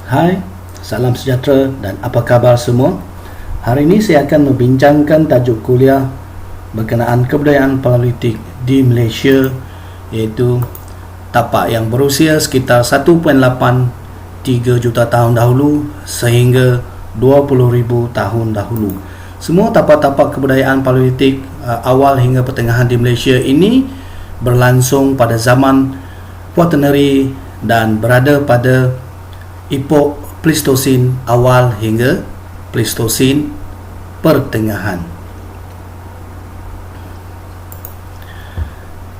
Hai, salam sejahtera dan apa khabar semua? Hari ini saya akan membincangkan tajuk kuliah berkenaan kebudayaan paleolitik di Malaysia, iaitu tapak yang berusia sekitar 1.83 juta tahun dahulu sehingga 20,000 tahun dahulu. Semua tapak-tapak kebudayaan paleolitik awal hingga pertengahan di Malaysia ini berlangsung pada zaman Quaternary dan berada pada epok Pleistosen awal hingga Pleistosen pertengahan.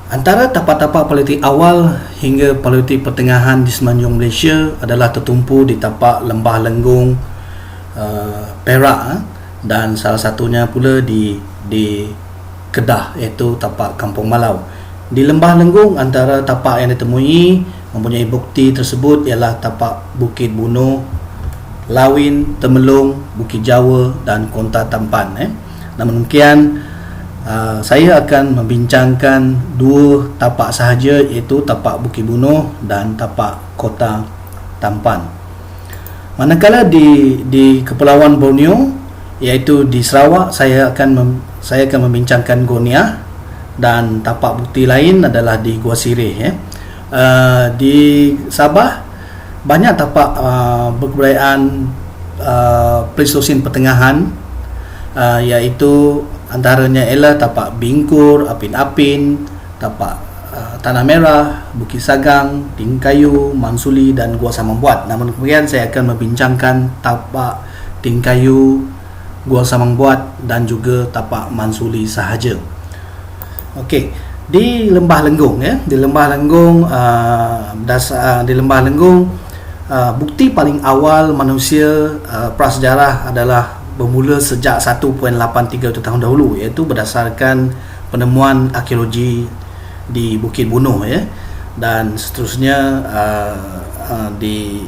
Antara tapak-tapak paleolitik awal hingga paleolitik pertengahan di semenanjung Malaysia adalah tertumpu di tapak Lembah Lenggong, Perak, dan salah satunya pula di Kedah, iaitu tapak Kampung Malau. Di Lembah Lenggong, antara tapak yang ditemui mempunyai bukti tersebut ialah tapak Bukit Bunuh, Lawin, Temelung, Bukit Jawa dan Konta Tampan. Namun demikian, saya akan membincangkan dua tapak sahaja, iaitu tapak Bukit Bunuh dan tapak Kota Tampan. Manakala di Kepulauan Borneo, iaitu di Sarawak, saya akan membincangkan Goniah, dan tapak bukti lain adalah di Gua Sireh. Di Sabah banyak tapak berkebudayaan Pleistosen pertengahan, iaitu antaranya ialah tapak Bingkur, Apin-Apin, tapak Tanah Merah, Bukit Sagang, Tingkayu, Mansuli dan Gua Samangbuat. Namun kemudian saya akan membincangkan tapak Tingkayu, Gua Samangbuat dan juga tapak Mansuli sahaja. Okey. Di Lembah Lenggong, di Lembah Lenggong, bukti paling awal manusia prasejarah adalah bermula sejak 1.83 juta tahun dahulu, iaitu berdasarkan penemuan arkeologi di Bukit Bunuh, dan seterusnya di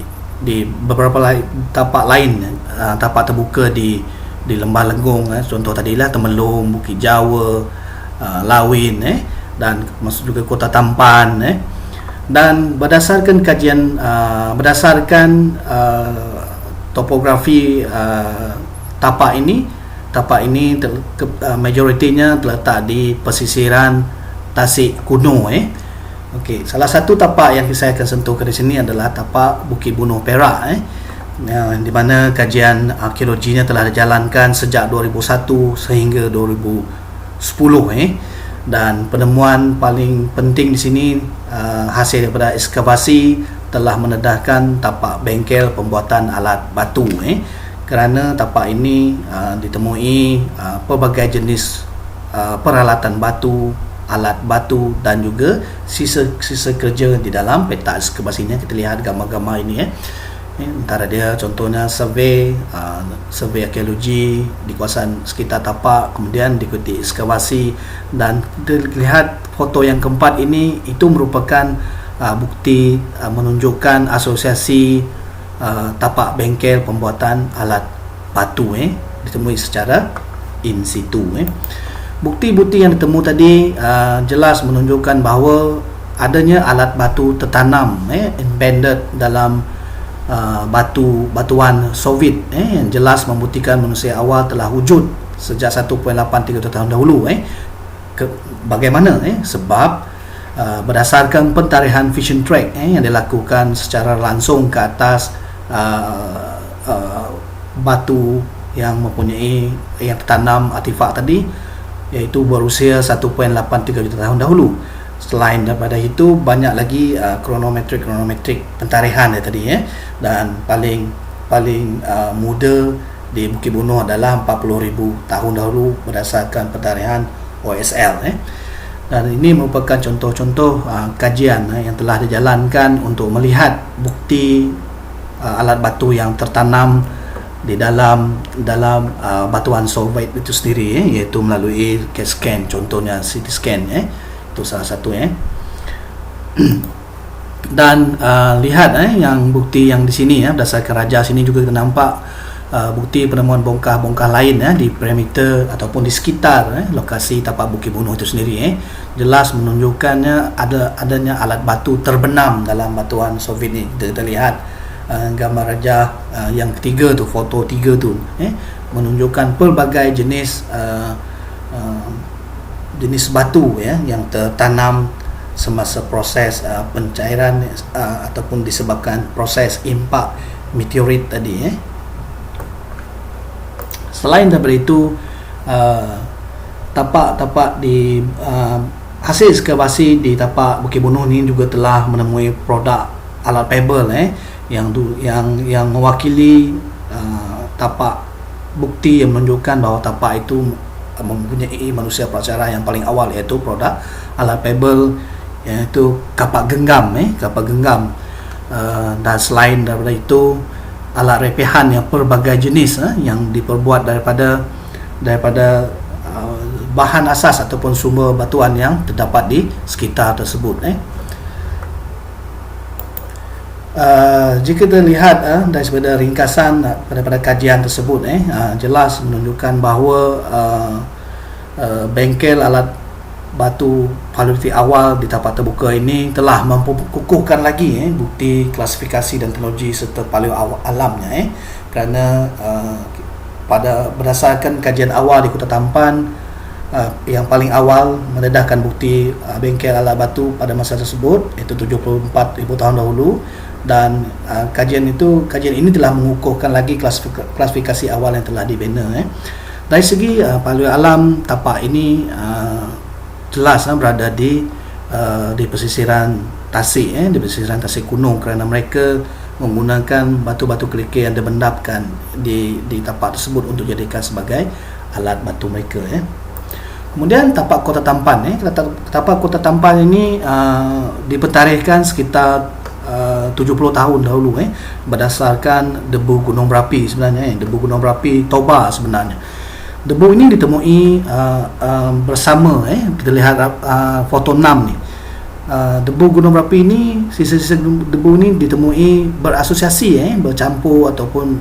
beberapa tapak lain, tapak terbuka di Lembah Lenggong, contoh tadilah Temelung, Bukit Jawa, Lawin, dan masuk juga Kota Tampan, dan berdasarkan kajian topografi tapak ini majoritinya terletak di pesisiran Tasik Kuno. Okey, salah satu tapak yang saya akan sentuhkan di sini adalah tapak Bukit Bunuh Perak, di mana kajian arkeologinya telah dijalankan sejak 2001 sehingga 2010. Dan penemuan paling penting di sini hasil daripada ekskavasi telah mendedahkan tapak bengkel pembuatan alat batu, kerana tapak ini ditemui pelbagai jenis peralatan batu, alat batu dan juga sisa-sisa kerja di dalam peta ekskavasinya. Kita lihat gambar-gambar ini, antara dia contohnya survey arkeologi di kawasan sekitar tapak, kemudian diikuti ekskavasi, dan kita lihat foto yang keempat ini, itu merupakan bukti menunjukkan asosiasi tapak bengkel pembuatan alat batu ditemui secara in situ. Bukti-bukti yang ditemu tadi jelas menunjukkan bahawa adanya alat batu tertanam embedded dalam batuan Soviet, yang jelas membuktikan manusia awal telah wujud sejak 1.83 tahun dahulu. Bagaimana? Sebab berdasarkan pentarihan fission track yang dilakukan secara langsung ke atas batu yang mempunyai yang tertanam artifak tadi, iaitu berusia 1.83 juta tahun dahulu. Selain daripada itu, banyak lagi kronometrik pentarihan tadi, dan paling muda di Bukit Bunuh adalah 40,000 tahun dahulu berdasarkan pentarihan OSL. Dan ini merupakan contoh-contoh kajian yang telah dijalankan untuk melihat bukti alat batu yang tertanam di dalam batuan Soviet itu sendiri, iaitu melalui CAT scan, contohnya CT scan, itu salah satu. Dan lihat yang bukti yang di sini, berdasarkan raja sini juga kita nampak bukti penemuan bongkah-bongkah lain di perimeter ataupun di sekitar lokasi tapak Bukit Bunuh itu sendiri, jelas menunjukkannya adanya alat batu terbenam dalam batuan Soviet ini. Kita lihat gambar rajah yang ketiga tu, foto 3 tu, menunjukkan pelbagai jenis jenis batu yang tertanam semasa proses pencairan ataupun disebabkan proses impak meteorit tadi. Selain daripada itu, tapak-tapak di hasil ekskavasi di tapak Bukit Bunuh ni juga telah menemui produk alat pebble yang mewakili tapak bukti yang menunjukkan bahawa tapak itu mempunyai manusia prasejarah yang paling awal, iaitu produk alat pebble, iaitu kapak genggam. Dan selain daripada itu, alat repihan yang pelbagai jenis yang diperbuat daripada bahan asas ataupun sumber batuan yang terdapat di sekitar tersebut. Jika kita lihat daripada ringkasan daripada kajian tersebut, jelas menunjukkan bahawa bengkel alat batu paleolitik awal di tapak terbuka ini telah memkukuhkan lagi bukti klasifikasi dan teknologi serta paleo alamnya, kerana berdasarkan kajian awal di Kota Tampan, yang paling awal mendedahkan bukti bengkel alat batu pada masa tersebut, iaitu 74,000 tahun dahulu. Dan kajian ini telah mengukuhkan lagi klasifikasi awal yang telah dibina. Dari segi paleo alam, tapak ini jelas berada di pesisiran Tasik, di pesisiran Tasik kuno, kerana mereka menggunakan batu-batu kerikil yang dibendapkan di tapak tersebut untuk dijadikan sebagai alat batu mereka. Kemudian tapak Kota Tampan, tapak Kota Tampan ini dipertarikhkan sekitar 70 tahun dahulu, berdasarkan debu gunung berapi sebenarnya, debu gunung berapi Toba sebenarnya. Debu ini ditemui bersama, kita lihat foto 6 ni. Debu gunung berapi ini, sisa-sisa debu ini ditemui berasosiasi, bercampur ataupun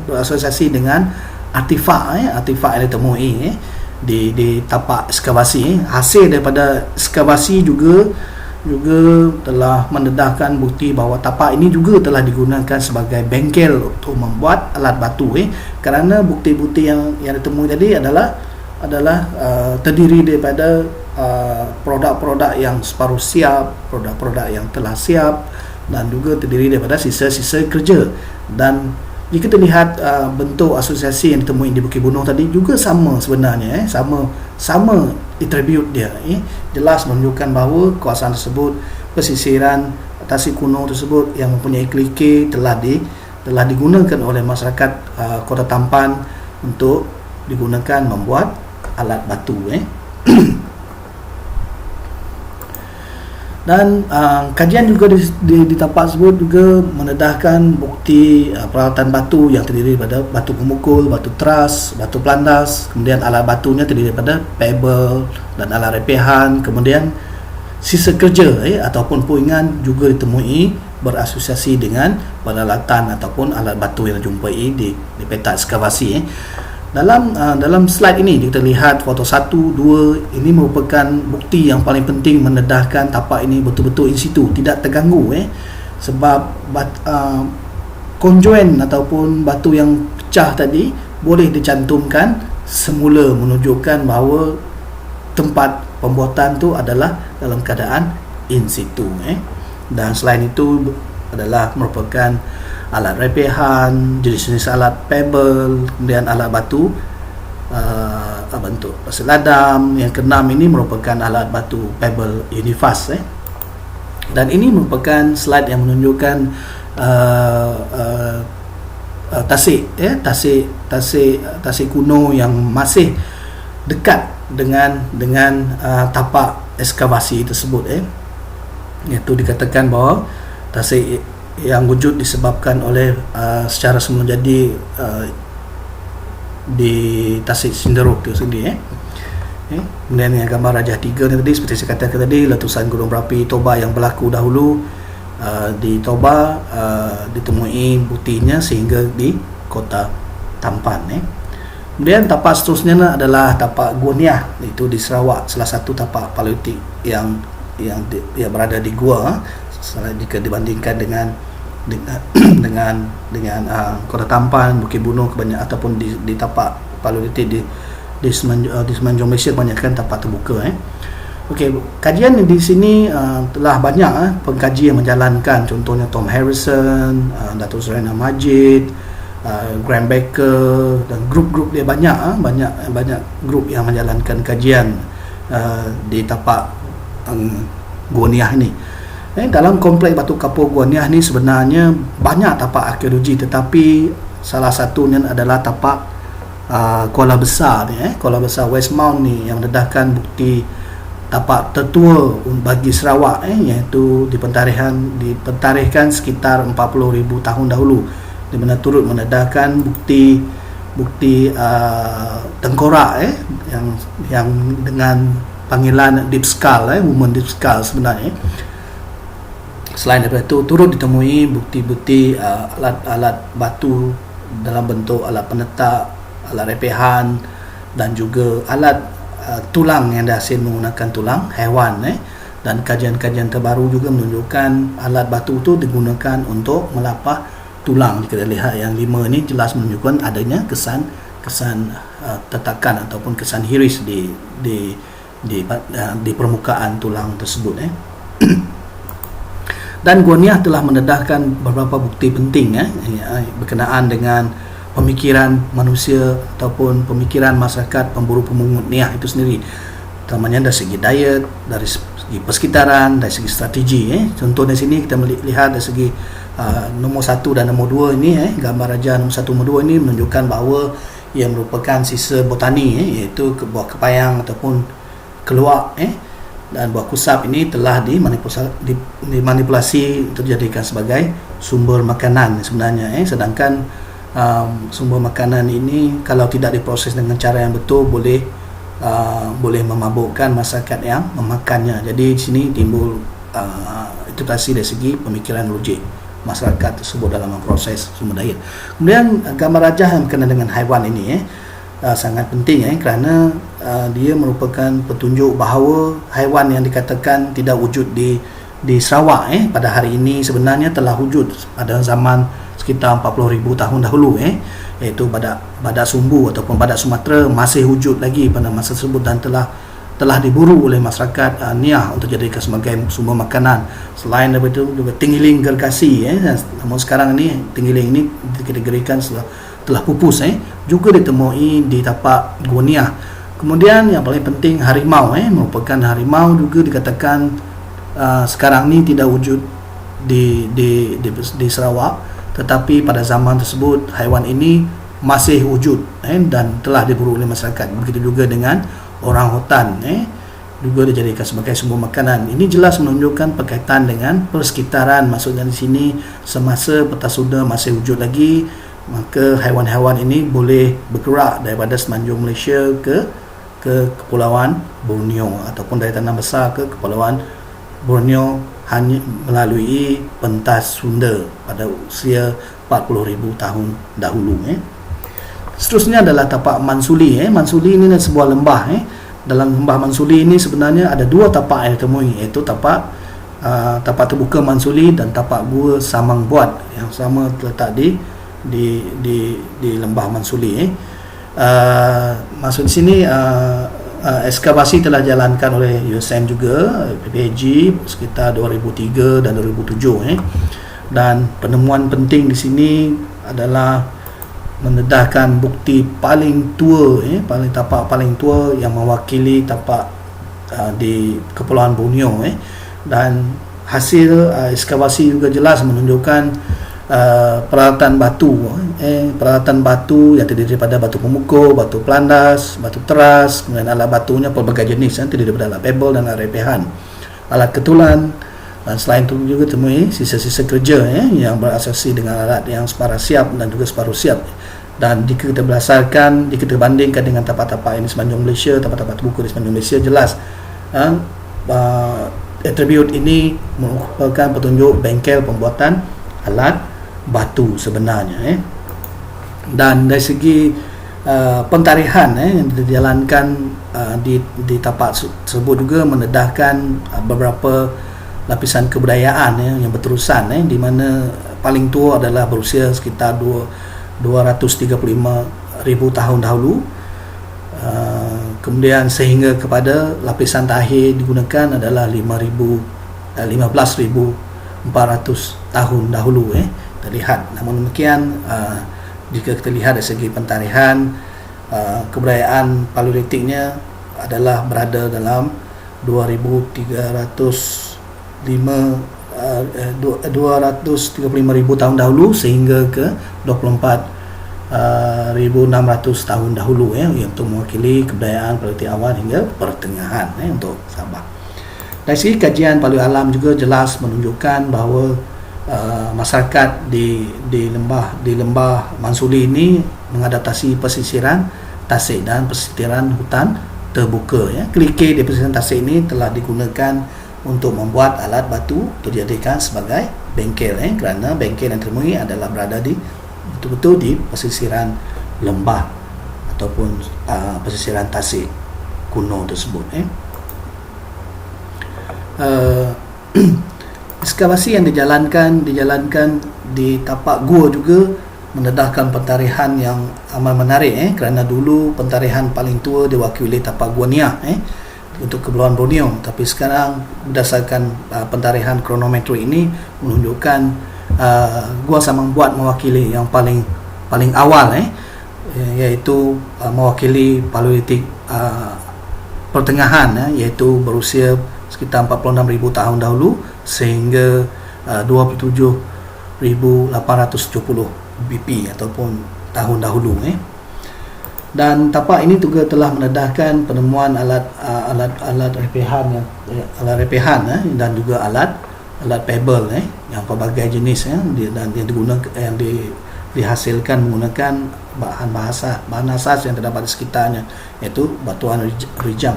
berasosiasi dengan artifak yang ditemui di tapak ekskavasi. Hasil daripada ekskavasi juga telah mendedahkan bukti bahawa tapak ini juga telah digunakan sebagai bengkel untuk membuat alat batu, kerana bukti-bukti yang ditemui tadi adalah terdiri daripada produk-produk yang separuh siap, produk-produk yang telah siap, dan juga terdiri daripada sisa-sisa kerja. Dan jika kita lihat bentuk asosiasi yang ditemui di Bukit Bunuh tadi juga sama sebenarnya, sama attribute dia, jelas menunjukkan bahawa kawasan tersebut, pesisiran Tasik kuno tersebut yang mempunyai kerikil telah digunakan oleh masyarakat Kota Tampan untuk digunakan membuat alat batu. Dan kajian juga di tapak tersebut juga mendedahkan bukti peralatan batu yang terdiri daripada batu pemukul, batu teras, batu pelandas, kemudian alat batunya terdiri daripada pebble dan alat repihan, kemudian sisa kerja ataupun puingan juga ditemui berasosiasi dengan peralatan ataupun alat batu yang dijumpai di peta ekskavasi. Dalam slide ini kita lihat foto 1, 2, ini merupakan bukti yang paling penting mendedahkan tapak ini betul-betul in situ, tidak terganggu, sebab konjoin ataupun batu yang pecah tadi boleh dicantumkan semula, menunjukkan bahawa tempat pembuatan tu adalah dalam keadaan in situ. Dan selain itu adalah merupakan alat repihan, jenis-jenis alat pebble, kemudian alat batu bentuk pasir ladam. Yang keenam ini merupakan alat batu pebble unifast. Dan ini merupakan slide yang menunjukkan Tasik kuno yang masih dekat dengan tapak ekskavasi tersebut. Iaitu dikatakan bahawa Tasik yang wujud disebabkan oleh secara semula jadi di Tasik Sinderuk itu sendiri. Kemudian yang gambar Rajah 3 ni tadi, seperti saya katakan tadi, letusan gunung berapi Toba yang berlaku dahulu di Toba ditemui buktinya sehingga di Kota Tampan. Kemudian tapak seterusnya adalah tapak Gua, itu di Sarawak, salah satu tapak paleolitik yang berada di gua, jika dibandingkan dengan dengan dengan Kota Tampan, Bukit Bunuh kebanyakan, ataupun di tapak paleolitik di semenanjung Malaysia kebanyakan tapak terbuka. Okey, kajian di sini telah banyak pengkaji yang menjalankan, contohnya Tom Harrison, Datuk Seraina Majid, Graham Baker, dan grup-grup dia banyak grup yang menjalankan kajian di tapak Gua Niah ini. Dalam kompleks Batu Kapur Gua Niah ni sebenarnya banyak tapak arkeologi, tetapi salah satunya adalah tapak Kuala Besar ni, Kuala Besar Westmount ni, yang mendedahkan bukti tapak tertua bagi Sarawak, iaitu dipentarihkan sekitar 40,000 tahun dahulu, di mana turut mendedahkan bukti tengkorak yang dengan panggilan deep skull, woman deep skull sebenarnya. Selain daripada itu, turut ditemui bukti-bukti alat-alat batu dalam bentuk alat penetak, alat repehan, dan juga alat tulang yang dihasil menggunakan tulang haiwan. Dan kajian-kajian terbaru juga menunjukkan alat batu itu digunakan untuk melapah tulang. Jika kita lihat yang 5 ini jelas menunjukkan adanya kesan tetakan ataupun kesan hiris di permukaan tulang tersebut. Dan Gua Niah telah mendedahkan beberapa bukti penting berkenaan dengan pemikiran manusia ataupun pemikiran masyarakat pemburu pemungut Niah itu sendiri, utamanya dari segi diet, dari segi persekitaran, dari segi strategi. Contoh di sini kita melihat dari segi nombor 1 dan nombor 2 ini, gambar raja nombor 1 nombor 2 ini menunjukkan bahawa ia merupakan sisa botani, iaitu buah kepayang ataupun keluak, dan buah kusap ini telah dimanipulasi untuk dijadikan sebagai sumber makanan sebenarnya. Sedangkan sumber makanan ini kalau tidak diproses dengan cara yang betul boleh memabukkan masyarakat yang memakannya. Jadi di sini timbul interpretasi dari segi pemikiran logik masyarakat tersebut dalam memproses sumber daya. Kemudian gambar rajah yang berkenaan dengan haiwan ini sangat penting, kerana dia merupakan petunjuk bahawa haiwan yang dikatakan tidak wujud di Sarawak pada hari ini sebenarnya telah wujud pada zaman sekitar 40,000 tahun dahulu, iaitu badak sumbu ataupun badak Sumatera masih wujud lagi pada masa tersebut dan telah diburu oleh masyarakat Niah untuk dijadikan sebagai sumber makanan. Selain daripada itu juga tinggiling gergasi, namun sekarang ini tinggiling ini dikategorikan telah pupus, juga ditemui di tapak Gua Niah. Kemudian yang paling penting harimau, merupakan harimau juga dikatakan sekarang ini tidak wujud di Sarawak, tetapi pada zaman tersebut haiwan ini masih wujud dan telah diburu oleh masyarakat. Begitu juga dengan orang hutan, juga dijadikan sebagai sumber makanan. Ini jelas menunjukkan berkaitan dengan persekitaran. Maksudnya di sini semasa peta sudah masih wujud lagi, maka haiwan-haiwan ini boleh bergerak daripada semenanjung Malaysia ke Kepulauan Borneo, ataupun dari Tanah Besar ke Kepulauan Borneo hanya melalui pentas Sunda pada usia 40,000 tahun dahulu. Seterusnya adalah tapak Mansuli. Mansuli ini adalah sebuah lembah. Dalam lembah Mansuli ini sebenarnya ada 2 tapak yang ditemui, iaitu tapak terbuka Mansuli dan tapak Gua Samang Buat yang sama terletak di lembah Mansuli. Masuk di sini ekskavasi telah dijalankan oleh USM juga, PPAG sekitar 2003 dan 2007. Dan penemuan penting di sini adalah mendedahkan bukti paling tua, tapak paling tua yang mewakili tapak di Kepulauan Borneo. Dan hasil ekskavasi juga jelas menunjukkan peralatan batu yang terdiri daripada batu pemukul, batu pelandas, batu teras, kemudian alat batunya pelbagai jenis, terdiri daripada alat pebble dan alat repehan, alat ketulan. Dan selain itu juga temui sisa-sisa kerja yang berasasi dengan alat yang separuh siap dan juga separuh siap. Dan jika kita bandingkan dengan tapak-tapak ini semenanjung Malaysia, tapak-tapak terbuka di semenanjung Malaysia, jelas atribut ini merupakan petunjuk bengkel pembuatan alat batu sebenarnya. Dan dari segi pentarihan yang dijalankan di tapak tersebut juga mendedahkan beberapa lapisan kebudayaan yang berterusan, di mana paling tua adalah berusia sekitar 235,000 tahun dahulu. Kemudian sehingga kepada lapisan terakhir digunakan adalah 15,400 tahun dahulu terlihat. Namun demikian, jika kita lihat dari segi pentarihan, kebudayaan Paleolitiknya adalah berada dalam 235,000 tahun dahulu sehingga ke 24,600 tahun dahulu yang untuk mewakili kebudayaan Paleolitik awal hingga pertengahan untuk Sabah. Dari segi kajian paleo alam juga jelas menunjukkan bahawa masyarakat di lembah Mansuli ini mengadaptasi pesisiran tasik dan pesisiran hutan terbuka. Kerikil di pesisiran tasik ini telah digunakan untuk membuat alat batu untuk dijadikan sebagai bengkel kerana bengkel yang ditemui adalah berada di betul-betul di pesisiran lembah ataupun pesisiran tasik kuno tersebut. Ekskavasi yang dijalankan di tapak gua juga mendedahkan pentarihan yang amat menarik kerana dulu pentarihan paling tua diwakili tapak gua Niah untuk Kepulauan Borneo, tapi sekarang berdasarkan pentarihan kronometri ini menunjukkan gua Samang Buat mewakili yang paling awal iaitu mewakili Paleolitik pertengahan iaitu berusia sekitar 46,000 tahun dahulu sehingga 27,870 BP ataupun tahun dahulu. Dan tapak ini juga telah mendedahkan penemuan alat repehan dan juga alat pebble yang pelbagai jenis dan yang digunakan dihasilkan menggunakan bahan asas yang terdapat di sekitarnya, iaitu batuan rijam.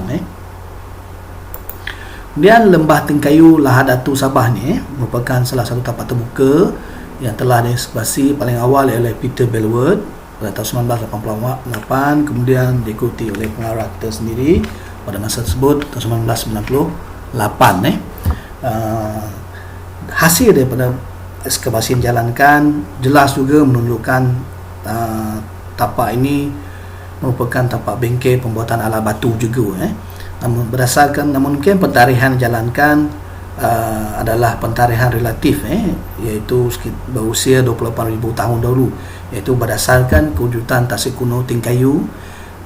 Kemudian lembah Tengkayu Lahad Datu Sabah ni merupakan salah satu tapak terbuka yang telah diekskavasi paling awal oleh Peter Bellwood pada tahun 1988, kemudian diikuti oleh pengarah kita sendiri pada masa tersebut tahun 1998. Hasil daripada ekskavasi yang dijalankan jelas juga menunjukkan tapak ini merupakan tapak bengkel pembuatan alat batu juga. Namun mungkin pentarihan dijalankan adalah pentarihan relatif iaitu berusia 28,000 tahun dahulu, iaitu berdasarkan kewujudan tasik kuno Tengkayu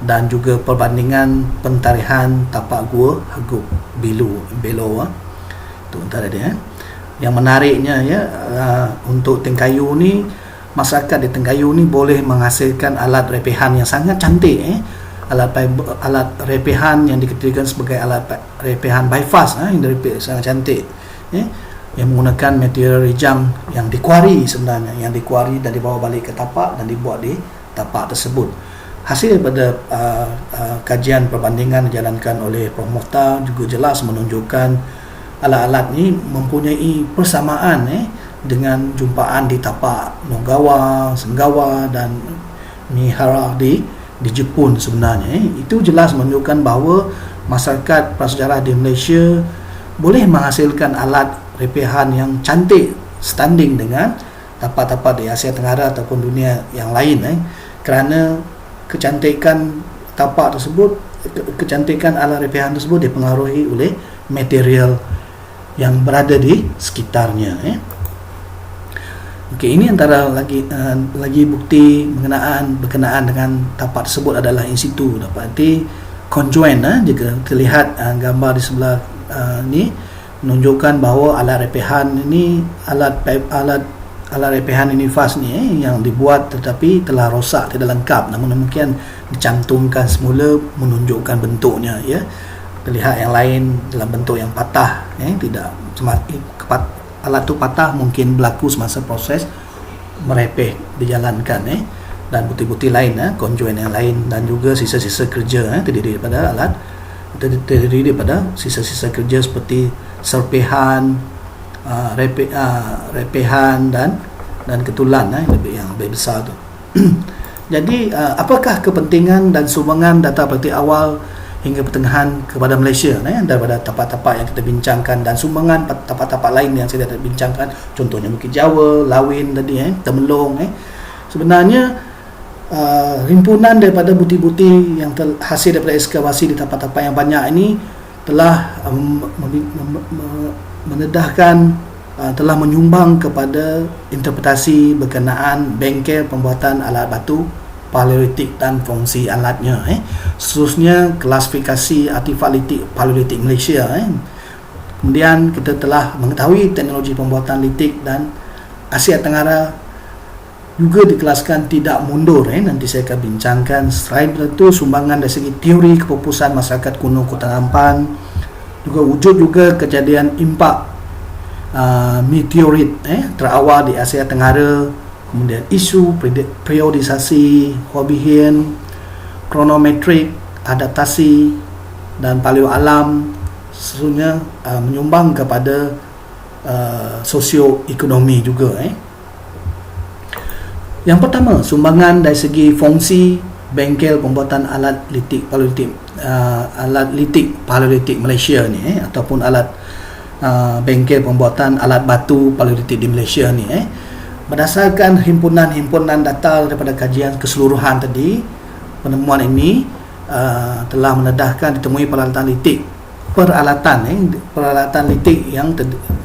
dan juga perbandingan pentarihan tapak gua Hagup Belo itu antara dia. Yang menariknya untuk Tengkayu ni, masyarakat di Tengkayu ni boleh menghasilkan alat repehan yang sangat cantik. Alat repehan yang dikategorikan sebagai alat repehan bypass yang sangat cantik yang menggunakan material rijam yang dikuari sebenarnya, yang dikuari dan dibawa balik ke tapak dan dibuat di tapak tersebut. Hasil daripada kajian perbandingan dijalankan oleh Prof. Mokhtar juga jelas menunjukkan alat-alat ini mempunyai persamaan dengan jumpaan di tapak Nonggawa, Senggawa dan Mihara di Jepun sebenarnya. Itu jelas menunjukkan bahawa masyarakat prasejarah di Malaysia boleh menghasilkan alat repehan yang cantik standing dengan tapak-tapak di Asia Tenggara ataupun dunia yang lain kerana kecantikan tapak tersebut, kecantikan alat repehan tersebut dipengaruhi oleh material yang berada di sekitarnya. Okey, ini antara lagi bukti berkenaan dengan tapak tersebut adalah in situ. Dapati conjoint jika terlihat gambar di sebelah ni menunjukkan bahawa alat repehan ini alat repehan unifas ni yang dibuat tetapi telah rosak, tidak lengkap, namun demikian dicantumkan semula menunjukkan bentuknya terlihat yang lain dalam bentuk yang patah tidak alat tu patah mungkin berlaku semasa proses merepeh dijalankan dan bukti-bukti lain conjoint yang lain dan juga sisa-sisa kerja terdiri daripada sisa-sisa kerja seperti serpihan, repehan dan ketulan yang lebih besar tu. Jadi apakah kepentingan dan sumbangan data Paleolitik awal hingga pertengahan kepada Malaysia, daripada tapak-tapak yang kita bincangkan, dan sumbangan tapak-tapak lain yang saya tidak bincangkan, contohnya Bukit Jawa, Lawin tadi, Temelong. Sebenarnya himpunan daripada bukti-bukti yang hasil daripada ekskavasi di tapak-tapak yang banyak ini telah mendedahkan, telah menyumbang kepada interpretasi berkenaan bengkel pembuatan alat batu paleolitik dan fungsi alatnya. Seterusnya klasifikasi artifak litik paleolitik Malaysia. Kemudian kita telah mengetahui teknologi pembuatan litik dan Asia Tenggara juga dikelaskan tidak mundur. Nanti saya akan bincangkan. Selain itu, sumbangan dari segi teori kepupusan masyarakat kuno Kota Tampan, juga wujud juga kejadian impak meteorit terawal di Asia Tenggara, kemudian isu periodisasi Hobbesian, kronometrik, adaptasi dan paleo alam, sesungguhnya menyumbang kepada sosioekonomi juga. Yang pertama, sumbangan dari segi fungsi bengkel pembuatan alat litik paleolitik Malaysia ni, ataupun alat bengkel pembuatan alat batu paleolitik di Malaysia ni. Berdasarkan himpunan data daripada kajian keseluruhan tadi, penemuan ini telah mendedahkan ditemui peralatan litik yang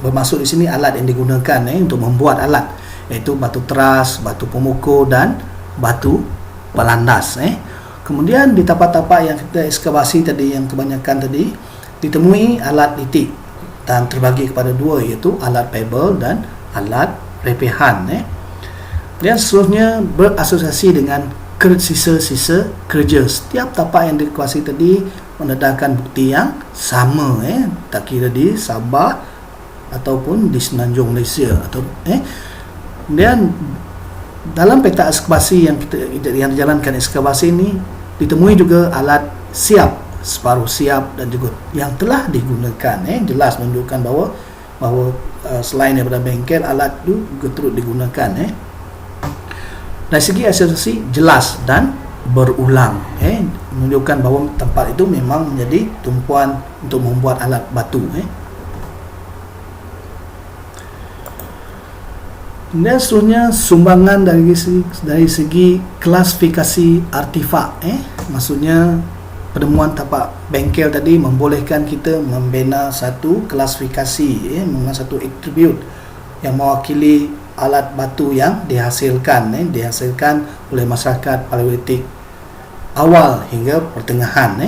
bermaksud di sini alat yang digunakan untuk membuat alat, iaitu batu teras, batu pemukul dan batu pelandas. Kemudian di tapak-tapak yang kita ekskavasi tadi, yang kebanyakan tadi ditemui alat litik dan terbagi kepada dua, iaitu alat pebble dan alat repehan. Dan seterusnya berasosiasi dengan sisa-sisa kerja. Setiap tapak yang dikuasai tadi mendedahkan bukti yang sama, tak kira di Sabah ataupun di Semenanjung Malaysia atau kemudian dalam peta ekskavasi yang dijalankan ekskavasi ini ditemui juga alat siap, separuh siap, dan juga yang telah digunakan. Jelas menunjukkan bahawa selain daripada bengkel, alat itu juga turut digunakan. Dari segi asosiasi jelas dan berulang, menunjukkan bahawa tempat itu memang menjadi tumpuan untuk membuat alat batu. Dan seterusnya sumbangan dari segi klasifikasi artifak. Maksudnya penemuan tapak bengkel tadi membolehkan kita membina satu klasifikasi, satu atribut yang mewakili alat batu yang dihasilkan oleh masyarakat paleolitik awal hingga pertengahan.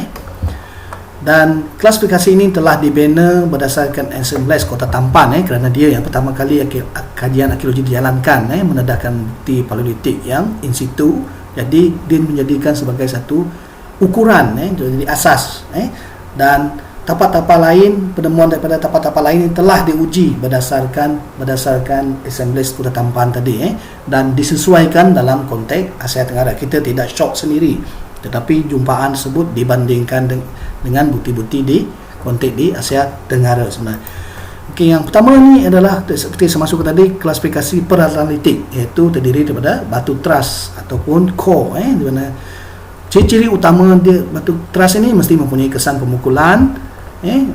Dan klasifikasi ini telah dibina berdasarkan ensembles Kota Tampan, kerana dia yang pertama kali kajian arkeologi dijalankan, mendedahkan bukti paleolitik yang in situ. Jadi dia menjadikan sebagai satu ukuran, jadi asas. Dan tapak-tapak lain, penemuan daripada tapak-tapak lain ini telah diuji berdasarkan ensembles Kota Tampan tadi, dan disesuaikan dalam konteks Asia Tenggara. Kita tidak syok sendiri, tetapi jumpaan tersebut dibandingkan dengan bukti-bukti di konteks di Asia Tenggara sebenarnya. Okey, yang pertama ni adalah seperti saya masuk tadi, klasifikasi peralatan litik, iaitu terdiri daripada batu teras ataupun core, di mana ciri-ciri utama dia batu teras ini mesti mempunyai kesan pemukulan,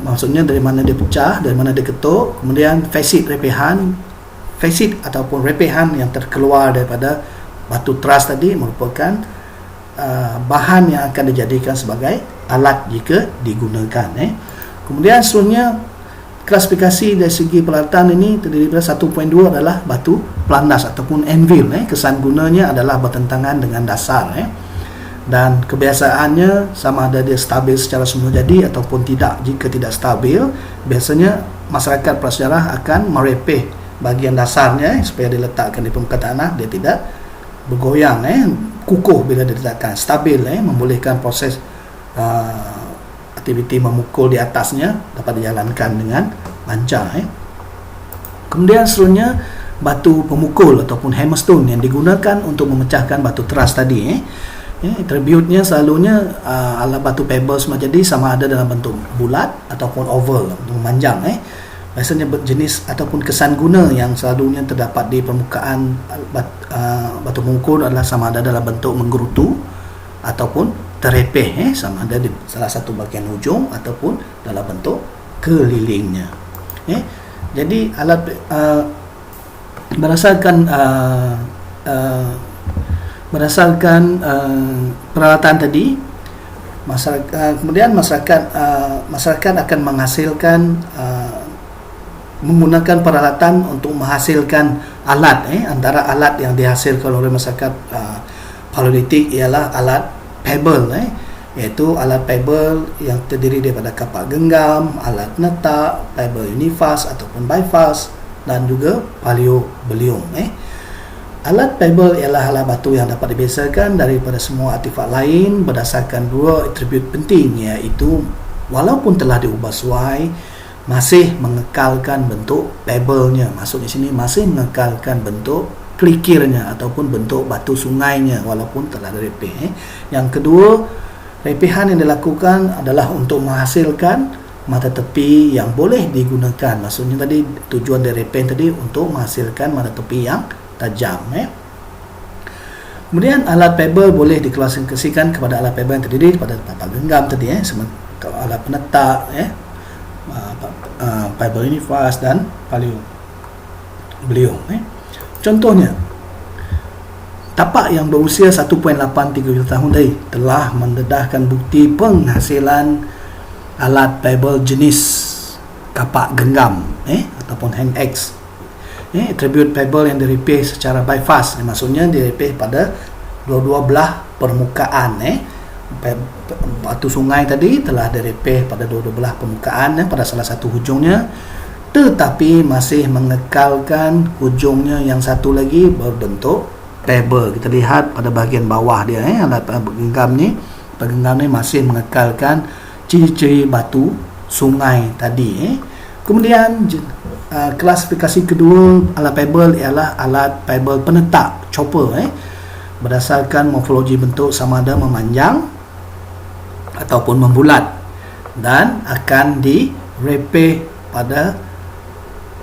maksudnya dari mana dia pecah, dari mana dia ketuk. Kemudian fasit ataupun repehan yang terkeluar daripada batu teras tadi merupakan bahan yang akan dijadikan sebagai alat jika digunakan. Kemudian seterusnya klasifikasi dari segi peralatan ini terdiri dari 1.2 adalah batu pelandas ataupun anvil. Kesan gunanya adalah bertentangan dengan dasar, dan kebiasaannya sama ada dia stabil secara semula jadi ataupun tidak. Jika tidak stabil, biasanya masyarakat prasejarah akan merepeh bahagian dasarnya supaya diletakkan di permukaan tanah, dia tidak bergoyang, kukuh bila diletakkan. Stabil, membolehkan proses aktiviti memukul di atasnya dapat dijalankan dengan lancar. Kemudian seterusnya batu pemukul ataupun hammerstone yang digunakan untuk memecahkan batu teras tadi. Atributnya selalunya ala batu pebble semua, jadi sama ada dalam bentuk bulat ataupun oval, memanjang. Biasanya jenis ataupun kesan guna yang selalunya terdapat di permukaan batu pemukul adalah sama ada dalam bentuk menggerutu ataupun terepeh, sama ada di salah satu bahagian hujung ataupun dalam bentuk kelilingnya. Jadi alat berdasarkan peralatan tadi, kemudian masyarakat akan menghasilkan menggunakan peralatan untuk menghasilkan alat. Antara alat yang dihasilkan oleh masyarakat Paleolitik ialah alat pebble, iaitu alat pebble yang terdiri daripada kapak genggam, alat netak, pebble unifast ataupun bifast, dan juga paleobelium. Alat pebble ialah alat batu yang dapat dibezakan daripada semua artifak lain berdasarkan dua atribut penting, iaitu walaupun telah diubah suai, masih mengekalkan bentuk pebble-nya. Maksud di sini masih mengekalkan bentuk klikirnya ataupun bentuk batu sungainya walaupun telah direpeh. Yang kedua, repehan yang dilakukan adalah untuk menghasilkan mata tepi yang boleh digunakan. Maksudnya tadi tujuan dari repeh tadi untuk menghasilkan mata tepi yang tajam. Kemudian alat pebble boleh diklasifikasikan kepada alat pebble yang terdiri daripada kapak genggam tadi, alat penetak, pebble unifast dan paleobelium. Contohnya, tapak yang berusia 1.83 tahun tadi telah mendedahkan bukti penghasilan alat pebble jenis kapak genggam ataupun hand axe. Atribut pebble yang direpeh secara bifast, maksudnya direpeh pada dua-dua belah permukaan. Batu sungai tadi telah direpeh pada dua-dua belah permukaan pada salah satu hujungnya, tetapi masih mengekalkan hujungnya yang satu lagi berbentuk pebble. Kita lihat pada bahagian bawah dia, alat genggam ni masih mengekalkan ciri-ciri batu sungai tadi. Kemudian klasifikasi kedua alat pebble ialah alat pebble penetak, chopper. Berdasarkan morfologi bentuk sama ada memanjang ataupun membulat, dan akan direpeh pada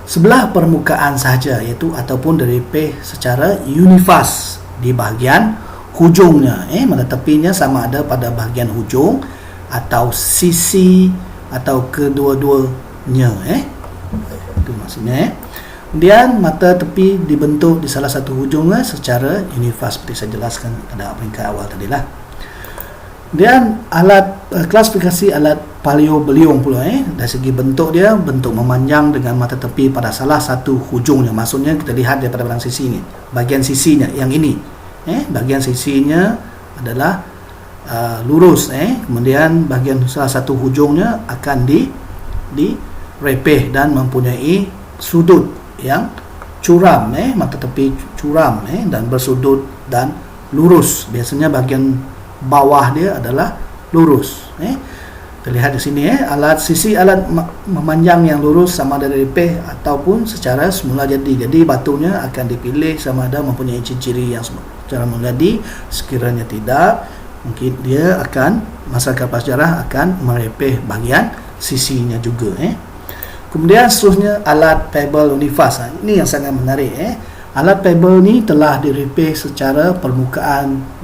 sebelah permukaan sahaja, iaitu ataupun direpeh secara unifast di bahagian hujungnya. Mana tepinya sama ada pada bahagian hujung atau sisi atau kedua-duanya. Itu maksudnya. Kemudian mata tepi dibentuk di salah satu hujungnya secara unifast seperti saya jelaskan pada peringkat awal tadilah. Kemudian klasifikasi alat paleobelium pula, dari segi bentuk dia, bentuk memanjang dengan mata tepi pada salah satu hujungnya. Maksudnya kita lihat daripada bagian sisi ni, bagian sisinya yang ini, bagian sisinya adalah lurus, kemudian bagian salah satu hujungnya akan direpeh dan mempunyai sudut yang curam, mata tepi curam, dan bersudut dan lurus. Biasanya bagian bawah dia adalah lurus. Terlihat di sini, sisi alat memanjang yang lurus sama ada direpeh ataupun secara semula jadi. Jadi batunya akan dipilih sama ada mempunyai ciri-ciri yang secara semula jadi. Sekiranya tidak, mungkin dia akan, masyarakat prasejarah akan merepeh bahagian sisinya juga. Kemudian seterusnya alat pebble unifast. Ini yang sangat menarik. Alat pebble ni telah direpeh secara permukaan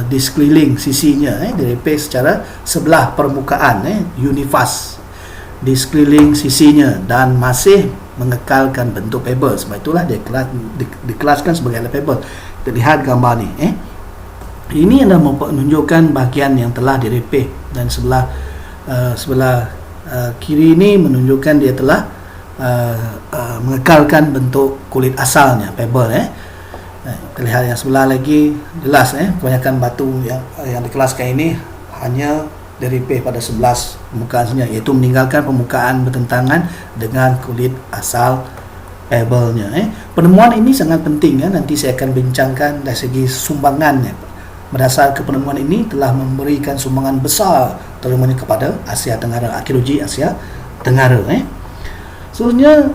di sekeliling sisinya, direpeh secara sebelah permukaan, unifast di sekeliling sisinya, dan masih mengekalkan bentuk pebble. Sebab itulah dia dikelaskan sebagai alat pebble. Kita lihat gambar ni. Ini adalah menunjukkan bahagian yang telah direpeh, dan sebelah kiri ini menunjukkan dia telah mengekalkan bentuk kulit asalnya, pebble. Kita lihat yang sebelah lagi jelas, kebanyakan batu yang dikelaskan ini hanya direpeh pada 11 permukaan saja, iaitu meninggalkan permukaan bertentangan dengan kulit asal pebble-nya. Penemuan ini sangat penting, nanti saya akan bincangkan dari segi sumbangannya. Berdasarkan penemuan ini telah memberikan sumbangan besar terutamanya kepada Asia Tenggara, arkeologi Asia Tenggara. Seterusnya,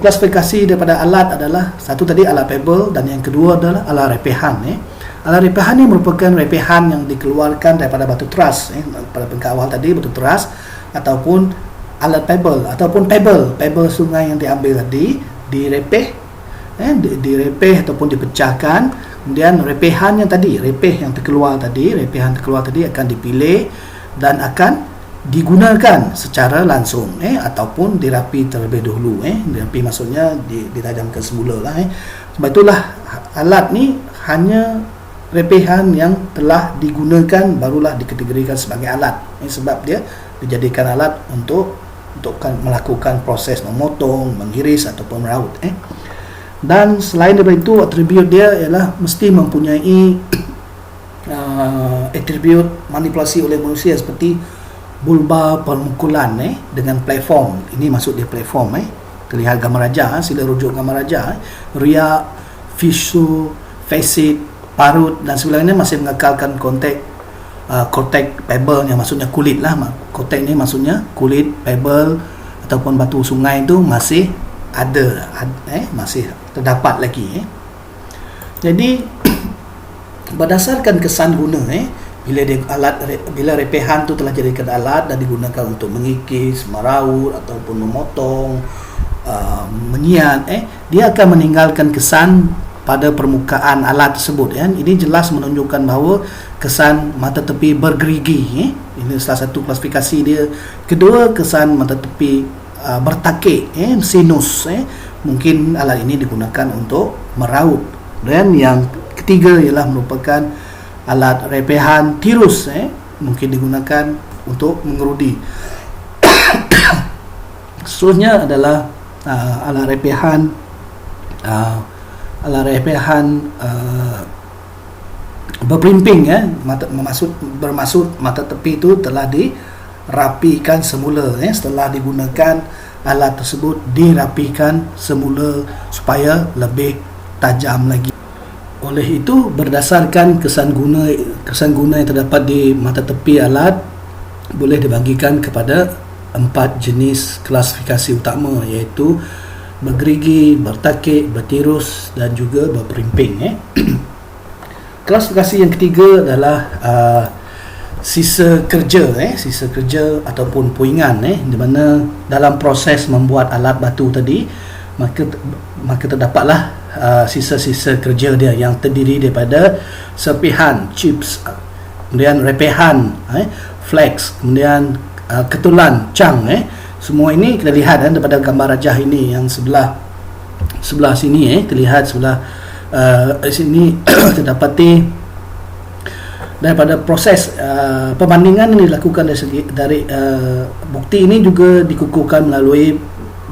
klasifikasi daripada alat adalah satu tadi alat pebble, dan yang kedua adalah alat repehan. Alat repehan ini merupakan repehan yang dikeluarkan daripada batu teras, pada peringkat awal tadi batu teras, ataupun alat pebble ataupun pebble sungai yang diambil tadi direpeh, direpeh ataupun dipecahkan, Kemudian repehan yang tadi, repehan terkeluar tadi akan dipilih dan akan digunakan secara langsung ataupun dirapi terlebih dahulu. Dirapi maksudnya ditajamkan semula lah. Sebab itulah alat ni hanya repehan yang telah digunakan barulah dikategorikan sebagai alat. Sebab dia dijadikan alat untuk melakukan proses memotong, mengiris ataupun meraut. Dan selain daripada itu, atribut dia ialah mesti mempunyai atribut manipulasi oleh manusia seperti bulba permukulan dengan platform. Ini maksud dia platform. Terlihat gambar raja, sila rujuk gambar raja. Riak, fissure, facet, parut dan sebagainya masih mengekalkan cortex pebble yang maksudnya kulit lah. Cortex ni maksudnya kulit pebble ataupun batu sungai itu masih ada, masih terdapat lagi. Jadi berdasarkan kesan guna bila repehan tu telah jadikan alat dan digunakan untuk mengikis, meraut ataupun memotong, menyiat, dia akan meninggalkan kesan pada permukaan alat tersebut. Ini jelas menunjukkan bahawa kesan mata tepi bergerigi. Ini salah satu klasifikasi dia. Kedua, kesan mata tepi bertakik, sinus. Mungkin alat ini digunakan untuk meraut. Dan yang ketiga ialah merupakan alat repehan tirus, mungkin digunakan untuk mengerudi. Seterusnya adalah alat repehan berperimping, bermaksud mata tepi itu telah dirapikan semula. Setelah digunakan, alat tersebut dirapikan semula supaya lebih tajam lagi. Oleh itu, berdasarkan kesan guna yang terdapat di mata tepi alat boleh dibagikan kepada 4 jenis klasifikasi utama, iaitu bergerigi, bertakik, bertirus dan juga berperimping. Klasifikasi yang ketiga adalah sisa kerja ataupun puingan, di mana dalam proses membuat alat batu tadi maka terdapatlah sisa-sisa kerja dia yang terdiri daripada serpihan, chips, kemudian repehan, flex, kemudian ketulan, cang. Semua ini kita lihat daripada gambar rajah ini yang sebelah sini, terlihat sebelah sini terdapati daripada proses perbandingan yang dilakukan dari bukti ini juga dikukuhkan melalui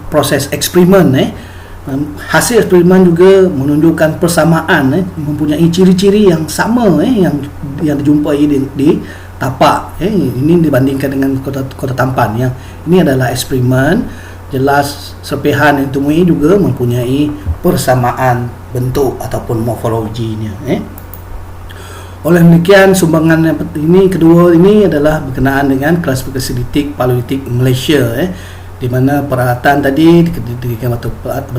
proses eksperimen. Hasil eksperimen juga menunjukkan persamaan, mempunyai ciri-ciri yang sama yang dijumpai di tapak. Ini dibandingkan dengan kota Tampan. Yang ini adalah eksperimen, jelas serpihan yang ditemui juga mempunyai persamaan bentuk ataupun morfologinya. Oleh demikian, sumbangan yang ini kedua ini adalah berkenaan dengan klasifikasi litik paleolitik Malaysia, di mana peralatan tadi dikira batu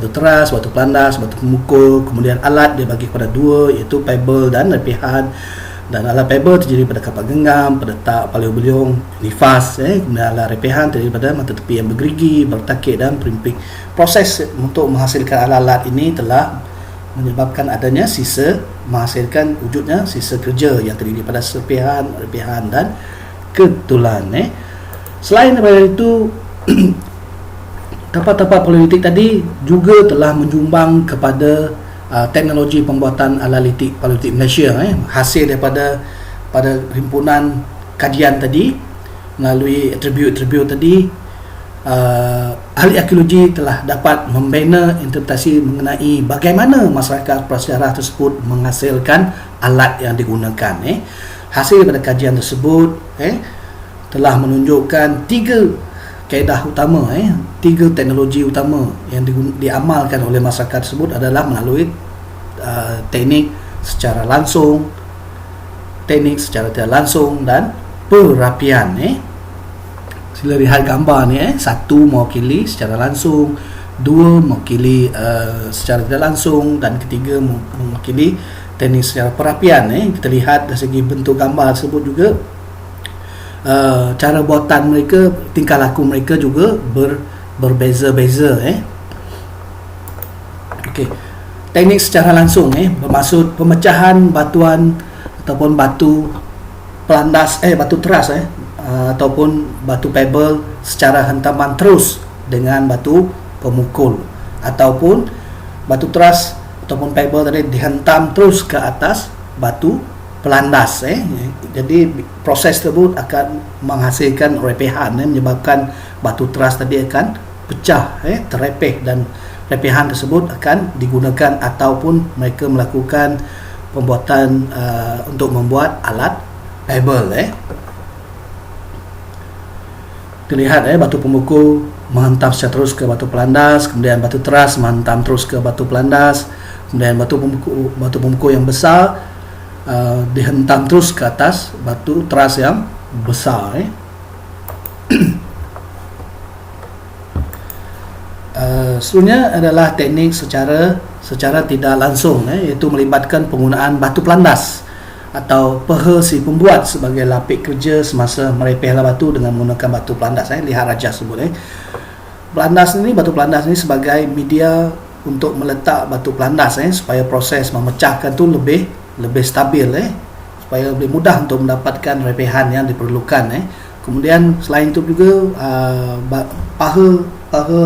teras, batu pelandas, batu pemukul, kemudian alat dibagi kepada dua, iaitu pebble dan repehan. Dan alat pebble terdiri pada kapak genggam, pedetak, paleobeliung, nifas. Kemudian alat repehan terdiri pada mata tepi yang bergerigi, bertakik dan perimping. Proses untuk menghasilkan alat-alat ini telah menyebabkan adanya menghasilkan wujudnya sisa kerja yang terdiri pada serpihan, repehan dan ketulan. Selain daripada itu, tapak-tapak paleolitik tadi juga telah menyumbang kepada teknologi pembuatan alat litik paleolitik Malaysia. Hasil daripada himpunan kajian tadi melalui atribut-atribut tadi, ahli arkeologi telah dapat membina interpretasi mengenai bagaimana masyarakat prasejarah tersebut menghasilkan alat yang digunakan. Hasil daripada kajian tersebut telah menunjukkan 3 kaedah utama, 3 teknologi utama yang diamalkan oleh masyarakat tersebut adalah melalui teknik secara langsung, teknik secara tidak langsung dan perapian. Sila lihat gambar ni, 1 mewakili secara langsung, 2 mewakili secara tidak langsung dan ketiga mewakili teknik secara perapian. Kita lihat dari segi bentuk gambar tersebut juga cara buatan mereka, tingkah laku mereka juga berbeza-beza. Okey. teknik secara langsung bermaksud pemecahan batuan ataupun batu pelandas batu teras ataupun batu pebble secara hentaman terus dengan batu pemukul, ataupun batu teras ataupun pebble tadi dihentam terus ke atas batu pelandas. Jadi proses tersebut akan menghasilkan repehan menyebabkan batu teras tadi akan pecah, terepeh, dan repehan tersebut akan digunakan ataupun mereka melakukan pembuatan untuk membuat alat pebble. Terlihat batu pemukul menghentam secara terus ke batu pelandas, kemudian batu teras menghentam terus ke batu pelandas, kemudian batu pemukul yang besar dihentam terus ke atas batu teras yang besar. Seterusnya adalah teknik secara tidak langsung, iaitu melibatkan penggunaan batu pelandas atau peha si pembuat sebagai lapik kerja semasa merepehlah batu dengan menggunakan batu pelandas. Lihat rajah sebut. Batu pelandas ini sebagai media untuk meletak batu pelandas supaya proses memecahkan tu lebih stabil, supaya lebih mudah untuk mendapatkan repehan yang diperlukan. Kemudian selain itu juga paha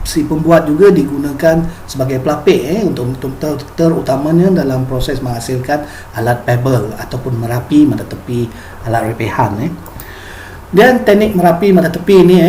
si pembuat juga digunakan sebagai pelapik untuk terutamanya dalam proses menghasilkan alat pebble ataupun merapi mata tepi alat repehan. Dan teknik merapi mata tepi ini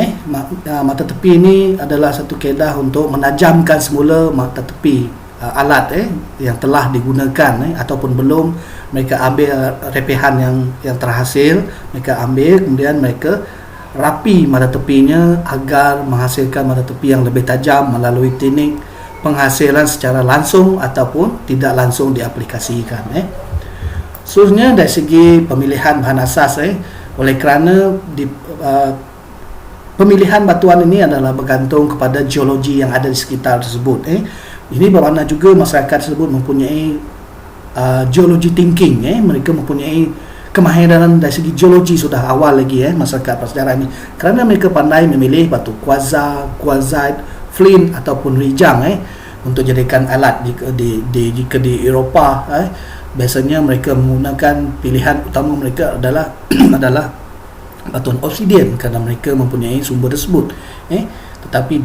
mata tepi ini adalah satu kaedah untuk menajamkan semula mata tepi alat yang telah digunakan ataupun belum mereka ambil repehan yang terhasil, mereka ambil kemudian mereka rapi mata tepinya agar menghasilkan mata tepi yang lebih tajam melalui teknik penghasilan secara langsung ataupun tidak langsung diaplikasikan. Seterusnya dari segi pemilihan bahan asas, oleh kerana pemilihan batuan ini adalah bergantung kepada geologi yang ada di sekitar tersebut. Ini bermakna juga masyarakat tersebut mempunyai geology thinking, mereka mempunyai kemahiran dari segi geologi sudah awal lagi masyarakat prasejarah ini, kerana mereka pandai memilih batu kuarza, quartzite, flint ataupun rijang untuk jadikan alat. Jika di Eropah biasanya mereka menggunakan pilihan utama mereka adalah adalah batuan obsidian kerana mereka mempunyai sumber tersebut. Tetapi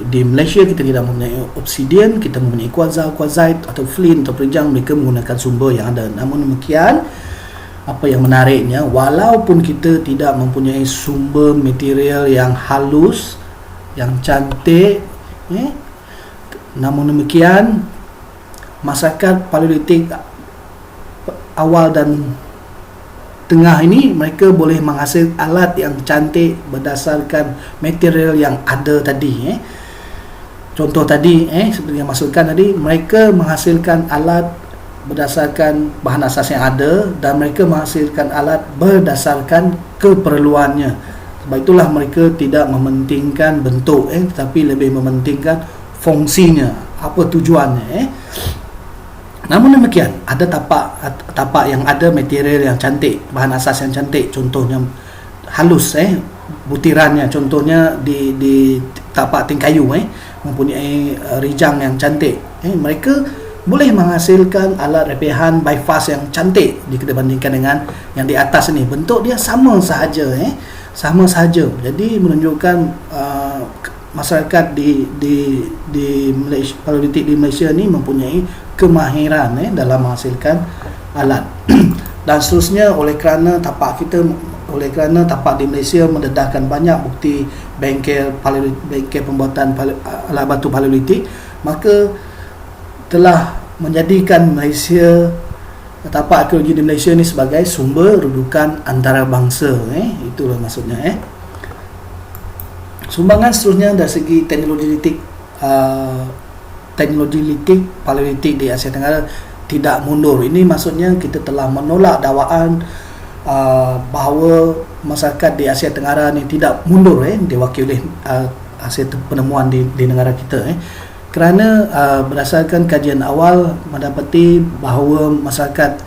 di Malaysia kita tidak mempunyai obsidian, kita mempunyai kuarza, quartzite atau flint atau rijang, mereka menggunakan sumber yang ada. Namun demikian, apa yang menariknya, walaupun kita tidak mempunyai sumber material yang halus, yang cantik, namun demikian masyarakat Paleolitik awal dan tengah ini mereka boleh menghasilkan alat yang cantik berdasarkan material yang ada tadi. Contoh tadi seperti yang maksudkan tadi, mereka menghasilkan alat berdasarkan bahan asas yang ada dan mereka menghasilkan alat berdasarkan keperluannya. Sebab itulah mereka tidak mementingkan bentuk tetapi lebih mementingkan fungsinya, apa tujuannya. Namun demikian, ada tapak yang ada material yang cantik, bahan asas yang cantik, contohnya halus butirannya, contohnya di tapak tingkayu mempunyai rijang yang cantik. Mereka boleh menghasilkan alat repehan bypass yang cantik jika dibandingkan dengan yang di atas ini. Bentuk dia sama sahaja, sama sahaja. Jadi menunjukkan masyarakat di Malaysia, Paleolitik di Malaysia ni mempunyai kemahiran dalam menghasilkan alat. Dan seterusnya, oleh kerana tapak di Malaysia mendedahkan banyak bukti bengkel pembuatan alat batu Paleolitik, maka telah menjadikan Malaysia, tapak arkeologi di Malaysia ni sebagai sumber rujukan antarabangsa. Itulah maksudnya. Sumbangan seterusnya dari segi teknologi Paleolitik di Asia Tenggara tidak mundur. Ini maksudnya kita telah menolak dakwaan bahawa masyarakat di Asia Tenggara ni tidak mundur diwakili oleh hasil penemuan di negara kita. Kerana berdasarkan kajian awal mendapati bahawa masyarakat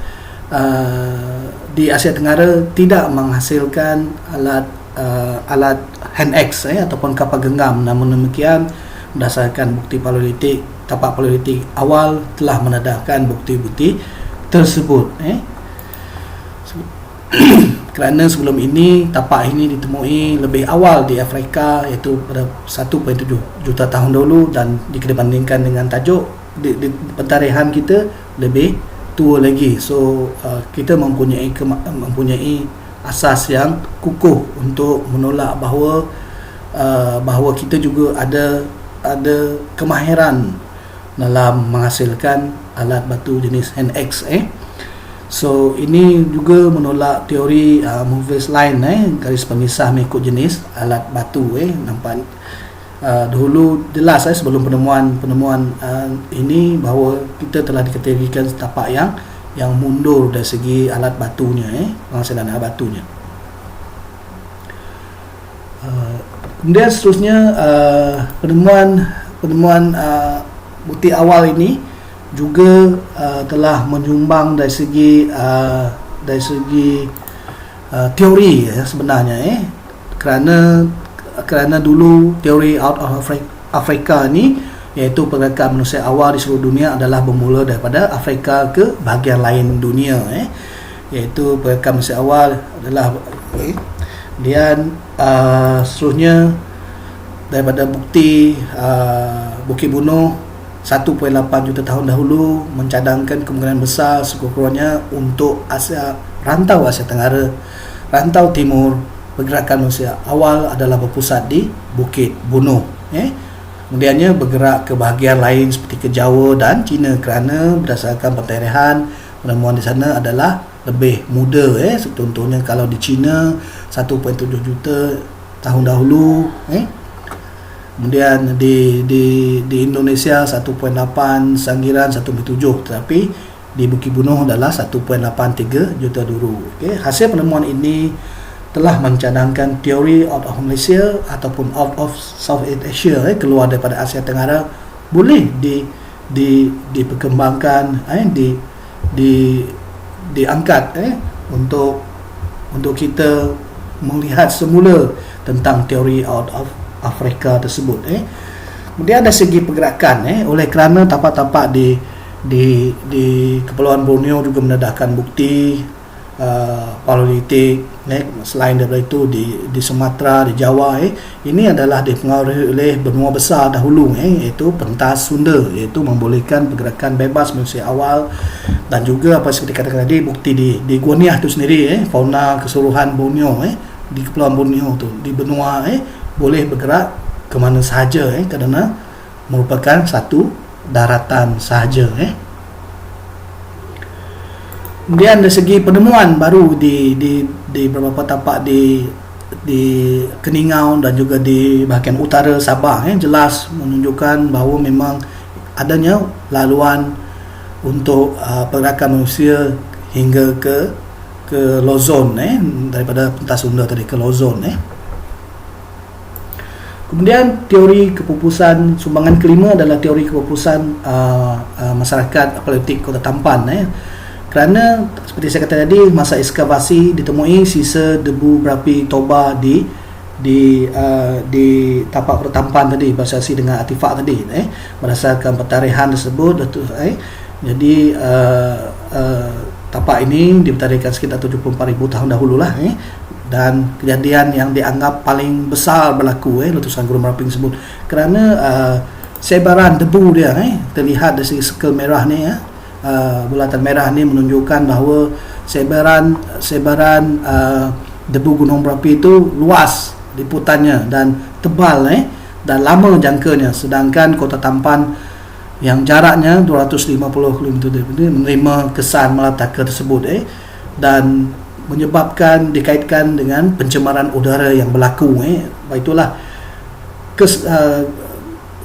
di Asia Tenggara tidak menghasilkan alat hand axe ataupun kapal genggam. Namun demikian, berdasarkan bukti Paleolitik, tapak paleolitik awal telah mendedahkan bukti-bukti tersebut. Kerana sebelum ini tapak ini ditemui lebih awal di Afrika, iaitu pada 1.7 juta tahun dahulu, dan dibandingkan dengan tajuk di pentarihan kita lebih tua lagi. So kita mempunyai asas yang kukuh untuk menolak bahawa kita juga ada kemahiran dalam menghasilkan alat batu jenis NX. So ini juga menolak teori Movius line, garis pemisah mengikut jenis alat batu. Nampak dahulu jelas sebelum penemuan ini bahawa kita telah dikategorikan tapak yang mundur dari segi alat batunya, penghasilan alat batunya. Kemudian seterusnya penemuan bukti awal ini juga telah menyumbang dari segi teori sebenarnya, kerana dulu teori out of Africa ni, iaitu pergerakan manusia awal di seluruh dunia adalah bermula daripada Afrika ke bahagian lain dunia, iaitu pergerakan manusia awal adalah dan seterusnya daripada bukti Bukit Bunuh 1.8 juta tahun dahulu mencadangkan kemungkinan besar sekurang-kurangnya untuk rantau Asia Tenggara, rantau timur, pergerakan manusia awal adalah berpusat di Bukit Bunuh. Kemudiannya bergerak ke bahagian lain seperti ke Jawa dan China, kerana berdasarkan pentarihan penemuan di sana adalah lebih muda. Contohnya kalau di China 1.7 juta tahun dahulu, kemudian di Indonesia 1.8, Sanggiran 1.7, tetapi di Bukit Bunuh adalah 1.83 juta dulu. Hasil penemuan ini telah mencadangkan teori out of Malaysia ataupun out of Southeast Asia, keluar daripada Asia Tenggara, boleh diperkembangkan, diangkat untuk kita melihat semula tentang teori out of Afrika tersebut. Kemudian dari segi pergerakan, oleh kerana tapak-tapak di Kepulauan Borneo juga mendedahkan bukti paleolitik. Selain daripada itu di Sumatera, di Jawa, ini adalah dipengaruhi oleh benua besar dahulu, iaitu pentas Sunda, iaitu membolehkan pergerakan bebas manusia awal. Dan juga apa seperti katakan tadi, bukti di Guaniah itu sendiri, fauna keseluruhan Borneo, di Kepulauan Borneo tu, di benua boleh bergerak ke mana sahaja, kerana merupakan satu daratan sahaja. Kemudian dari segi penemuan baru di beberapa tapak di Keningau dan juga di bahagian utara Sabah, jelas menunjukkan bahawa memang adanya laluan untuk pergerakan manusia hingga ke Luzon, daripada pentas Sunda tadi ke Luzon. Kemudian teori kepupusan, sumbangan kelima adalah teori kepupusan masyarakat paleolitik Kota Tampan. Kerana seperti saya kata tadi, masa ekskavasi ditemui sisa debu berapi Toba di tapak Kota Tampan tadi, berasasi dengan artifak tadi, berdasarkan pentarihan tersebut. Jadi tapak ini dipentarikkan sekitar 74,000 tahun dahululah, dan kejadian yang dianggap paling besar berlaku, letusan gunung Merapi tersebut, kerana sebaran debu dia terlihat dari sirkel merah ni, bulatan merah ni menunjukkan bahawa sebaran debu gunung Merapi itu luas liputannya dan tebal, dan lama jangkanya. Sedangkan Kota Tampan yang jaraknya 250 km menerima kesan malapetaka tersebut, dan menyebabkan dikaitkan dengan pencemaran udara yang berlaku. Itulah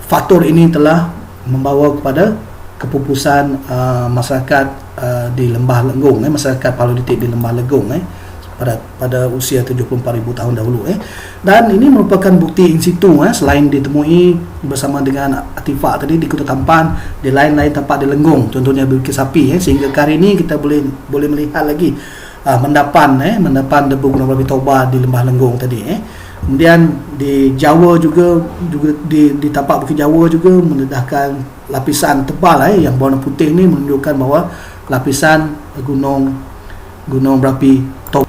faktor ini telah membawa kepada kepupusan masyarakat di Lembah Lenggong, masyarakat paleolitik di Lembah Lenggong pada usia 74,000 tahun dahulu. Dan ini merupakan bukti in situ, selain ditemui bersama dengan artifak tadi di Kota Tampan, di lain-lain tapak di Lenggong, contohnya Bukit Sapi, sehingga hari ini kita boleh melihat lagi mendapan debu gunung Merapi Toba di Lembah Lenggong tadi. Kemudian di Jawa juga di tapak Bukit Jawa juga mendedahkan lapisan tebal yang berwarna putih ni menunjukkan bahawa lapisan gunung berapi Toba.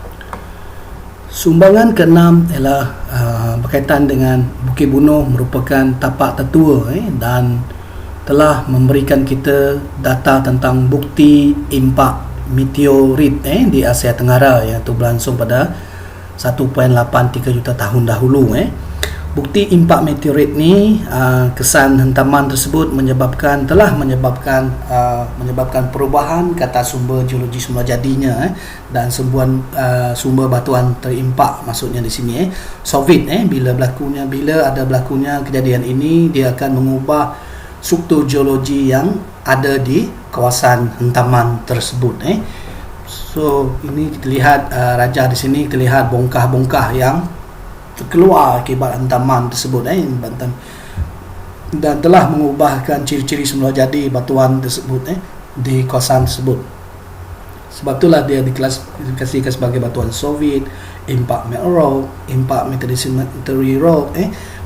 Sumbangan ke-6 ialah berkaitan dengan Bukit Bunuh, merupakan tapak tertua dan telah memberikan kita data tentang bukti impak meteorit di Asia Tenggara yang berlangsung pada 1.83 juta tahun dahulu. Bukti impak meteorit ni, kesan hentaman tersebut telah menyebabkan perubahan kata sumber geologi semula jadinya dan sumber batuan terimpak, maksudnya di sini solvit. Bila ada berlakunya kejadian ini, dia akan mengubah struktur geologi yang ada di kawasan hentaman tersebut. So ini kita lihat rajah di sini, kita lihat bongkah-bongkah yang terkeluar akibat hentaman tersebut dan telah mengubahkan ciri-ciri semula jadi batuan tersebut di kawasan tersebut. Sebab itulah dia diklasifikasikan sebagai batuan solvit, impak meteor rock, impak meteorite rock,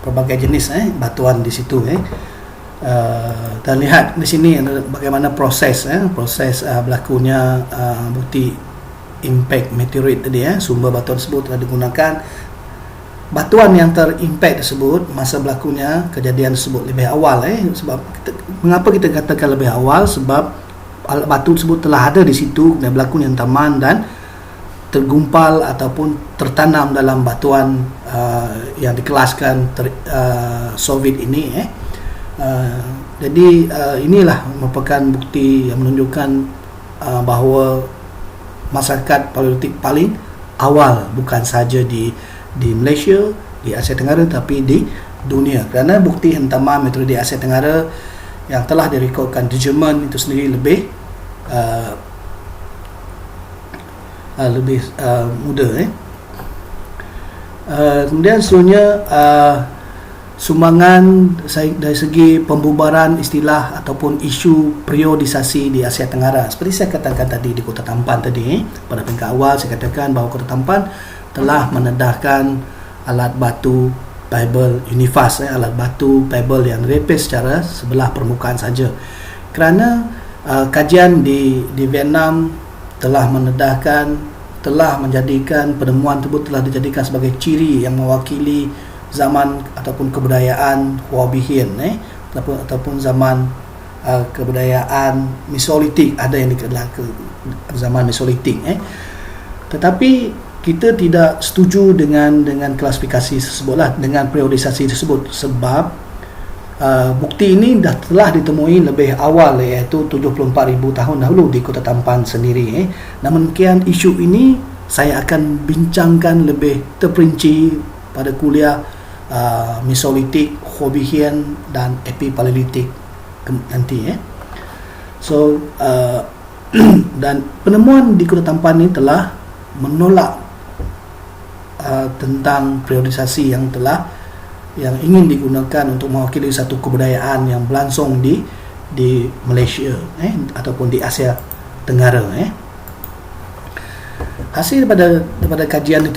pelbagai jenis batuan di situ. Dan lihat di sini bagaimana proses berlakunya bukti impact meteorit tadi. Sumber batuan tersebut telah digunakan. Batuan yang terimpak tersebut, masa berlakunya kejadian tersebut lebih awal. Sebab mengapa kita katakan lebih awal? Sebab alat batu tersebut telah ada di situ dan berlakunya hentaman dan tergumpal ataupun tertanam dalam batuan yang dikelaskan solvit ini. Jadi inilah merupakan bukti yang menunjukkan bahawa masyarakat paleolitik paling awal bukan sahaja di Malaysia, di Asia Tenggara, tapi di dunia, kerana bukti hentaman meteorit di Asia Tenggara yang telah direkodkan di Jerman itu sendiri lebih muda. Kemudian seterusnya sumbangan dari segi pembubaran istilah ataupun isu periodisasi di Asia Tenggara. Seperti saya katakan tadi di Kota Tampan tadi, pada peringkat awal saya katakan bahawa Kota Tampan telah menedahkan alat batu pebble unifast, alat batu pebble yang direpis secara sebelah permukaan saja. Kerana kajian di Vietnam telah menjadikan penemuan tersebut telah dijadikan sebagai ciri yang mewakili zaman ataupun kebudayaan Hoabihien ataupun zaman kebudayaan Mesolitik, ada yang dikenal ke zaman Mesolitik. Tetapi kita tidak setuju dengan klasifikasi tersebut dengan periodisasi tersebut, sebab bukti ini telah ditemui lebih awal, iaitu 74,000 tahun dahulu di Kota Tampan sendiri. Namun demikian, isu ini saya akan bincangkan lebih terperinci pada kuliah Mesolitik, Hoabihien dan Epipaleolitik nanti. So dan penemuan di Kota Tampan ini telah menolak tentang periodisasi yang ingin digunakan untuk mewakili satu kebudayaan yang berlangsung di Malaysia ataupun di Asia Tenggara. Hasil daripada kajian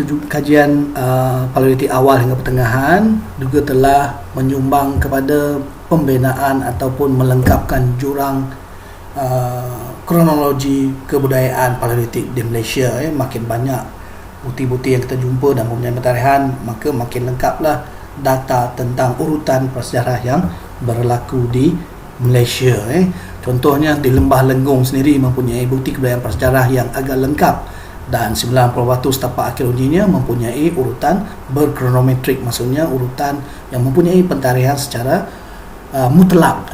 paleolitik awal hingga pertengahan juga telah menyumbang kepada pembinaan ataupun melengkapkan jurang kronologi kebudayaan paleolitik di Malaysia. Makin banyak bukti-bukti yang kita jumpa dan mempunyai pentarihan, maka makin lengkaplah data tentang urutan prasejarah yang berlaku di Malaysia. Contohnya di Lembah Lenggong sendiri mempunyai bukti kebudayaan prasejarah yang agak lengkap, dan 90% tapak arkeologinya mempunyai urutan berkronometrik, maksudnya urutan yang mempunyai pentarihan secara mutlak.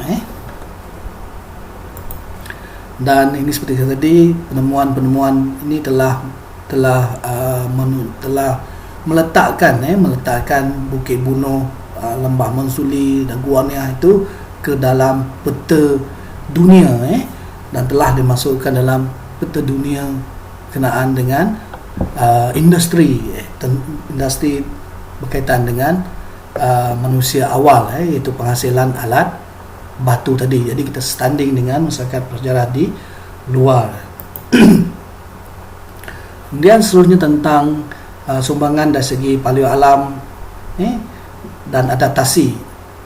Dan ini seperti tadi, penemuan ini telah meletakkan Bukit Bunuh, Lembah Mensuli dan Guanea itu ke dalam peta dunia, dan telah dimasukkan dalam peta dunia kenaan dengan industri berkaitan dengan manusia awal, iaitu penghasilan alat batu tadi. Jadi kita standing dengan masyarakat prasejarah di luar. Kemudian seluruhnya tentang sumbangan dari segi paleo alam dan adaptasi,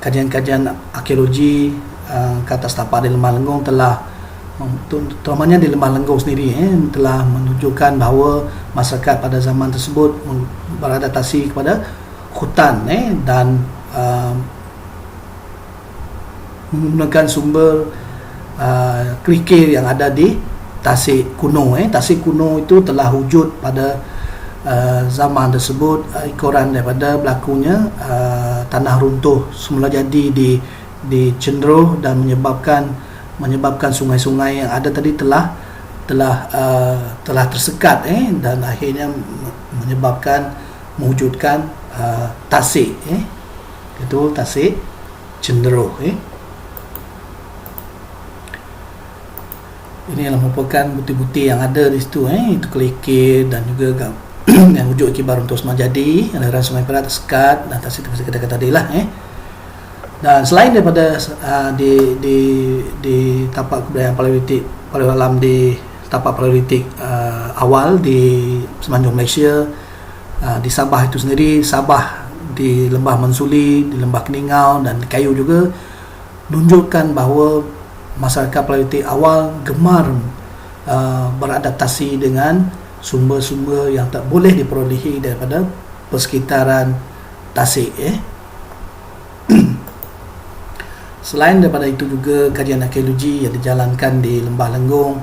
kajian-kajian arkeologi ke atas tapak di Lembah Lenggong telah terutamanya di Lembah Lenggong sendiri telah menunjukkan bahawa masyarakat pada zaman tersebut beradaptasi kepada hutan dan menggunakan sumber kerikil yang ada di tasik kuno. Tasik kuno itu telah wujud pada zaman tersebut ekoran daripada berlakunya tanah runtuh semula jadi di cenderuh dan menyebabkan sungai-sungai yang ada tadi telah tersekat dan akhirnya mewujudkan tasik itu tasik cenderuh. Ini adalah merupakan bukti-bukti yang ada di situ itu kerikil dan juga yang wujud akibat runtuh semula jadi aliran Sungai Perak tersekat dan tasik seperti kita kata tadi lah. Dan selain daripada di tapak kebudayaan paleolitik paling dalam di tapak paleolitik awal di semenanjung Malaysia, di Sabah itu sendiri, Sabah di Lembah Mensuli, di Lembah Keningau dan di Kayu juga menunjukkan bahawa masyarakat paleolitik awal gemar beradaptasi dengan sumber-sumber yang tak boleh diperolehi daripada persekitaran tasik. Selain daripada itu juga kajian arkeologi yang dijalankan di Lembah Lenggong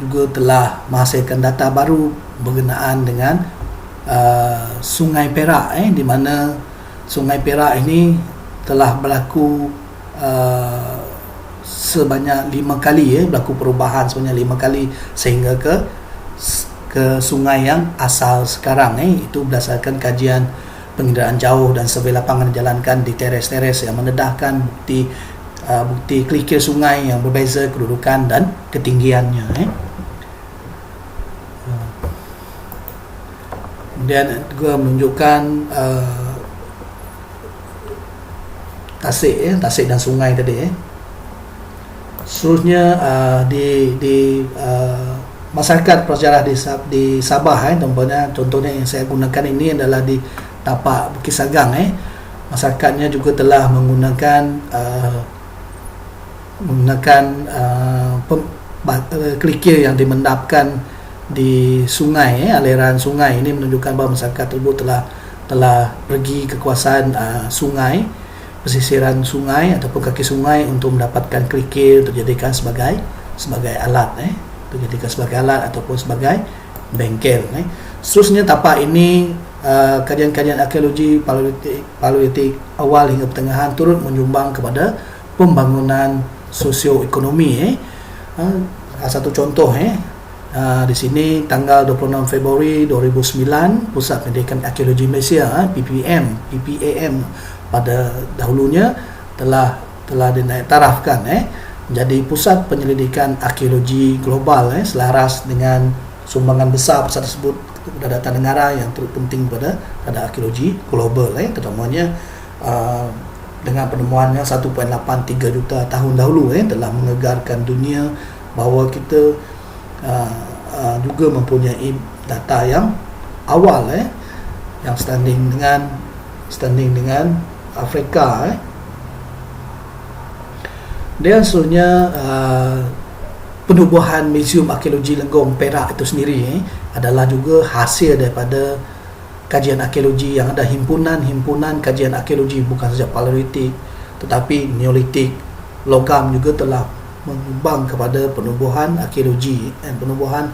juga telah menghasilkan data baru berkenaan dengan Sungai Perak di mana Sungai Perak ini telah berlaku sebanyak 5 kali berlaku perubahan sebanyak 5 kali sehingga ke sungai yang asal sekarang. Itu berdasarkan kajian penginderaan jauh dan survei lapangan dijalankan di teres-teres yang mendedahkan bukti kerikil sungai yang berbeza kedudukan dan ketinggiannya. Kemudian juga menunjukkan tasik dan sungai tadi. Seterusnya di masyarakat prasejarah di Sabah contohnya yang saya gunakan ini adalah di tapak Bukit Sagang. Masyarakatnya juga telah menggunakan kerikil yang dimendapkan di sungai. Aliran sungai ini menunjukkan bahawa masyarakat tersebut telah pergi ke kawasan sungai, pesisiran sungai ataupun kaki sungai untuk mendapatkan kerikil untuk dijadikan sebagai alat dijadikan sebagai alat ataupun sebagai bengkel. Seterusnya tapak ini kajian-kajian arkeologi paleolitik awal hingga pertengahan turut menyumbang kepada pembangunan sosioekonomi. Satu contoh di sini tanggal 26 Februari 2009 Pusat Pendidikan Arkeologi Malaysia PPAM pada dahulunya telah ditarafkan menjadi pusat penyelidikan arkeologi global selaras dengan sumbangan besar pusat tersebut kepada data negara yang turut penting pada arkeologi global terutamanya dengan penemuannya 1.83 juta tahun dahulu telah mengegarkan dunia bahawa kita juga mempunyai data yang awal yang standing dengan Afrika. Dan seterusnya penubuhan Museum Arkeologi Lenggong Perak itu sendiri adalah juga hasil daripada kajian arkeologi yang ada himpunan kajian arkeologi bukan saja paleolitik tetapi neolitik, logam juga telah menyumbang kepada penubuhan arkeologi dan penubuhan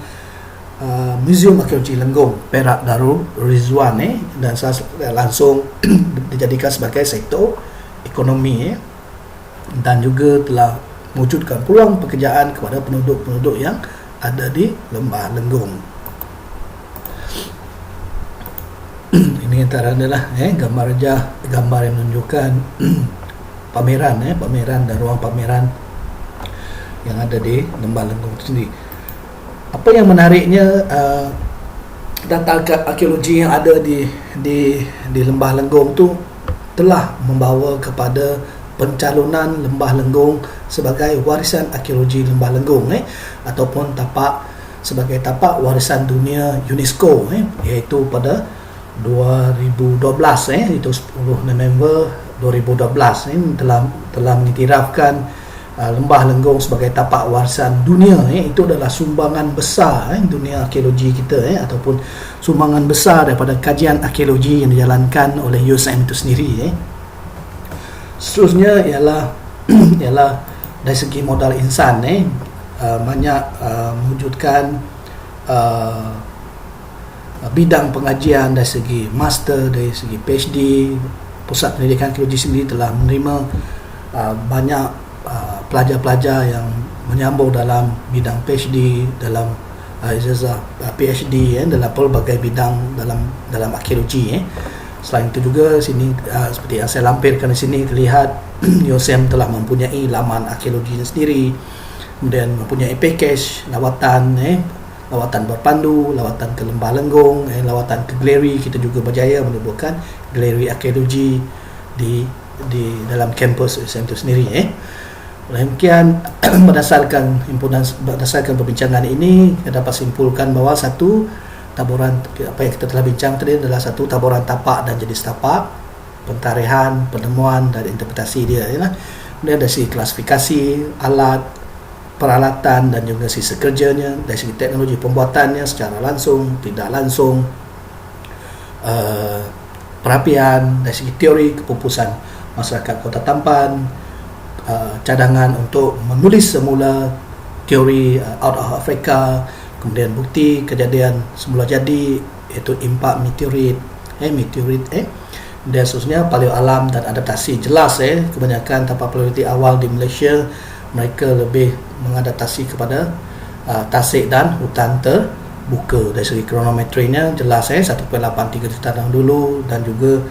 Museum Arkeologi Lenggong Perak Darul Rizwan dan langsung dijadikan sebagai sektor ekonomi dan juga telah mewujudkan peluang pekerjaan kepada penduduk-penduduk yang ada di Lembah Lenggong. Ini antara adalah gambar yang menunjukkan pameran dan ruang pameran yang ada di Lembah Lenggong itu sendiri. Apa yang menariknya data arkeologi yang ada di Lembah Lenggong tu telah membawa kepada pencalonan Lembah Lenggong sebagai warisan arkeologi Lembah Lenggong ataupun sebagai tapak warisan dunia UNESCO iaitu pada 2012 itu 10 November 2012 telah mengiktirafkan Lembah Lenggong sebagai tapak warisan dunia, itu adalah sumbangan besar dunia arkeologi kita, ataupun sumbangan besar daripada kajian arkeologi yang dijalankan oleh USM itu sendiri. Seterusnya ialah ialah dari segi modal insan, banyak mewujudkan bidang pengajian dari segi master, dari segi PhD. Pusat Pendidikan Arkeologi sendiri telah menerima banyak pelajar-pelajar yang menyambung dalam bidang PhD, dalam ijazah PhD, dalam pelbagai bidang dalam arkeologi. Selain itu juga sini, seperti yang saya lampirkan di sini, terlihat USM telah mempunyai laman arkeologinya sendiri, kemudian mempunyai package lawatan, lawatan berpandu, lawatan ke Lembah Lenggong, lawatan ke galeri. Kita juga berjaya menubuhkan galeri arkeologi di dalam kampus USM itu sendiri. Oleh demikian, berdasarkan perbincangan ini, kita dapat simpulkan bahawa satu taburan apa yang kita telah bincang tadi adalah satu taburan tapak dan jenis tapak, pentarihan, penemuan dan interpretasi dia. Kemudian dari segi klasifikasi, alat, peralatan dan juga sisi kerjanya, dari segi teknologi pembuatannya secara langsung, tidak langsung, perapian, dari segi teori kepupusan masyarakat Kota Tampan, cadangan untuk menulis semula teori out of Africa, kemudian bukti kejadian semula jadi, iaitu impak meteorit, dan seterusnya paleo alam dan adaptasi. Jelas kebanyakan tapak paleolitik awal di Malaysia mereka lebih mengadaptasi kepada tasik dan hutan terbuka. Dari segi kronometrinya jelas 1.83 juta tahun dulu, dan juga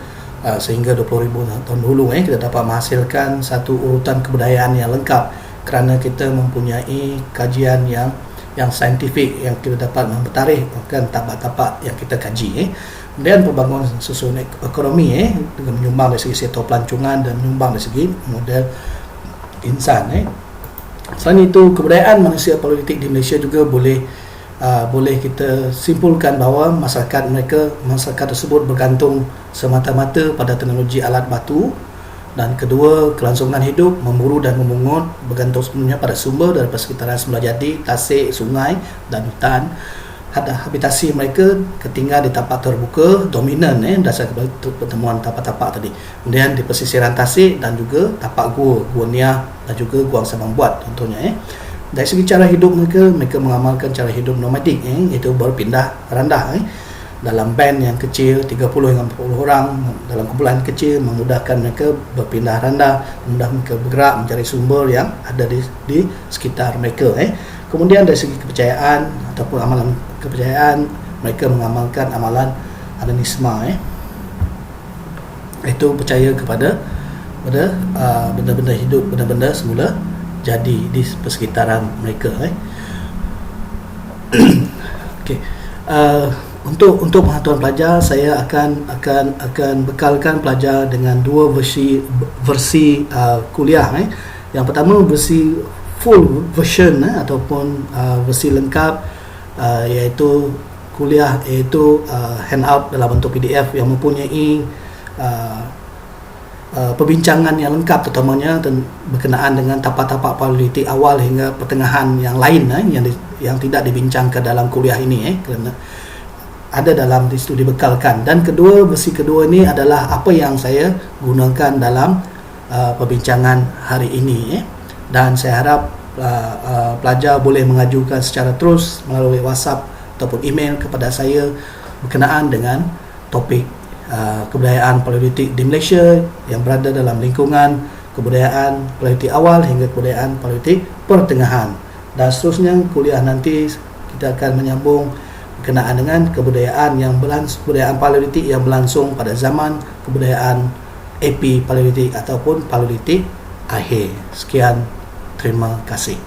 sehingga 20,000 tahun dulu kita dapat menghasilkan satu urutan kebudayaan yang lengkap, kerana kita mempunyai kajian yang saintifik yang kita dapat mempertarikhkan tapak-tapak yang kita kaji. Kemudian pembangunan sosioekonomi dengan menyumbang dari segi sektor pelancongan dan menyumbang dari segi model insan. Selain itu, kebudayaan manusia paleolitik di Malaysia juga boleh kita simpulkan bahawa masyarakat tersebut bergantung semata-mata pada teknologi alat batu, dan kedua, kelangsungan hidup, memburu dan memungut bergantung sepenuhnya pada sumber daripada sekitaran semula jadi, tasik, sungai dan hutan. Habitasi mereka ketinggal di tapak terbuka dominan berdasarkan pertemuan tapak-tapak tadi. Kemudian di pesisiran tasik dan juga tapak gua Niah dan juga gua Sabang Buat contohnya. Dari segi cara hidup mereka mengamalkan cara hidup nomadik, iaitu berpindah randah dalam band yang kecil 30 hingga 40 orang dalam kumpulan kecil, memudahkan mereka berpindah randah, memudahkan mereka bergerak mencari sumber yang ada di sekitar mereka. Kemudian dari segi kepercayaan ataupun amalan kepercayaan, mereka mengamalkan amalan animisme, iaitu percaya kepada benda-benda hidup, benda-benda semula jadi di persekitaran mereka. Okey. Untuk pengetahuan pelajar, saya akan bekalkan pelajar dengan dua versi kuliah. Yang pertama, versi full version ataupun versi lengkap, iaitu kuliah, iaitu handout dalam bentuk PDF yang mempunyai perbincangan yang lengkap, terutamanya berkenaan dengan tapak-tapak paleolitik awal hingga pertengahan yang lain yang tidak dibincangkan dalam kuliah ini, kerana ada dalam di situ dibekalkan. Dan versi kedua ini adalah apa yang saya gunakan dalam perbincangan hari ini. Dan saya harap pelajar boleh mengajukan secara terus melalui WhatsApp ataupun email kepada saya berkenaan dengan topik kebudayaan paleolitik di Malaysia yang berada dalam lingkungan kebudayaan paleolitik awal hingga kebudayaan paleolitik pertengahan. Dan seterusnya kuliah nanti kita akan menyambung berkenaan dengan kebudayaan paleolitik yang berlangsung pada zaman kebudayaan AP paleolitik ataupun paleolitik akhir. Sekian, terima kasih.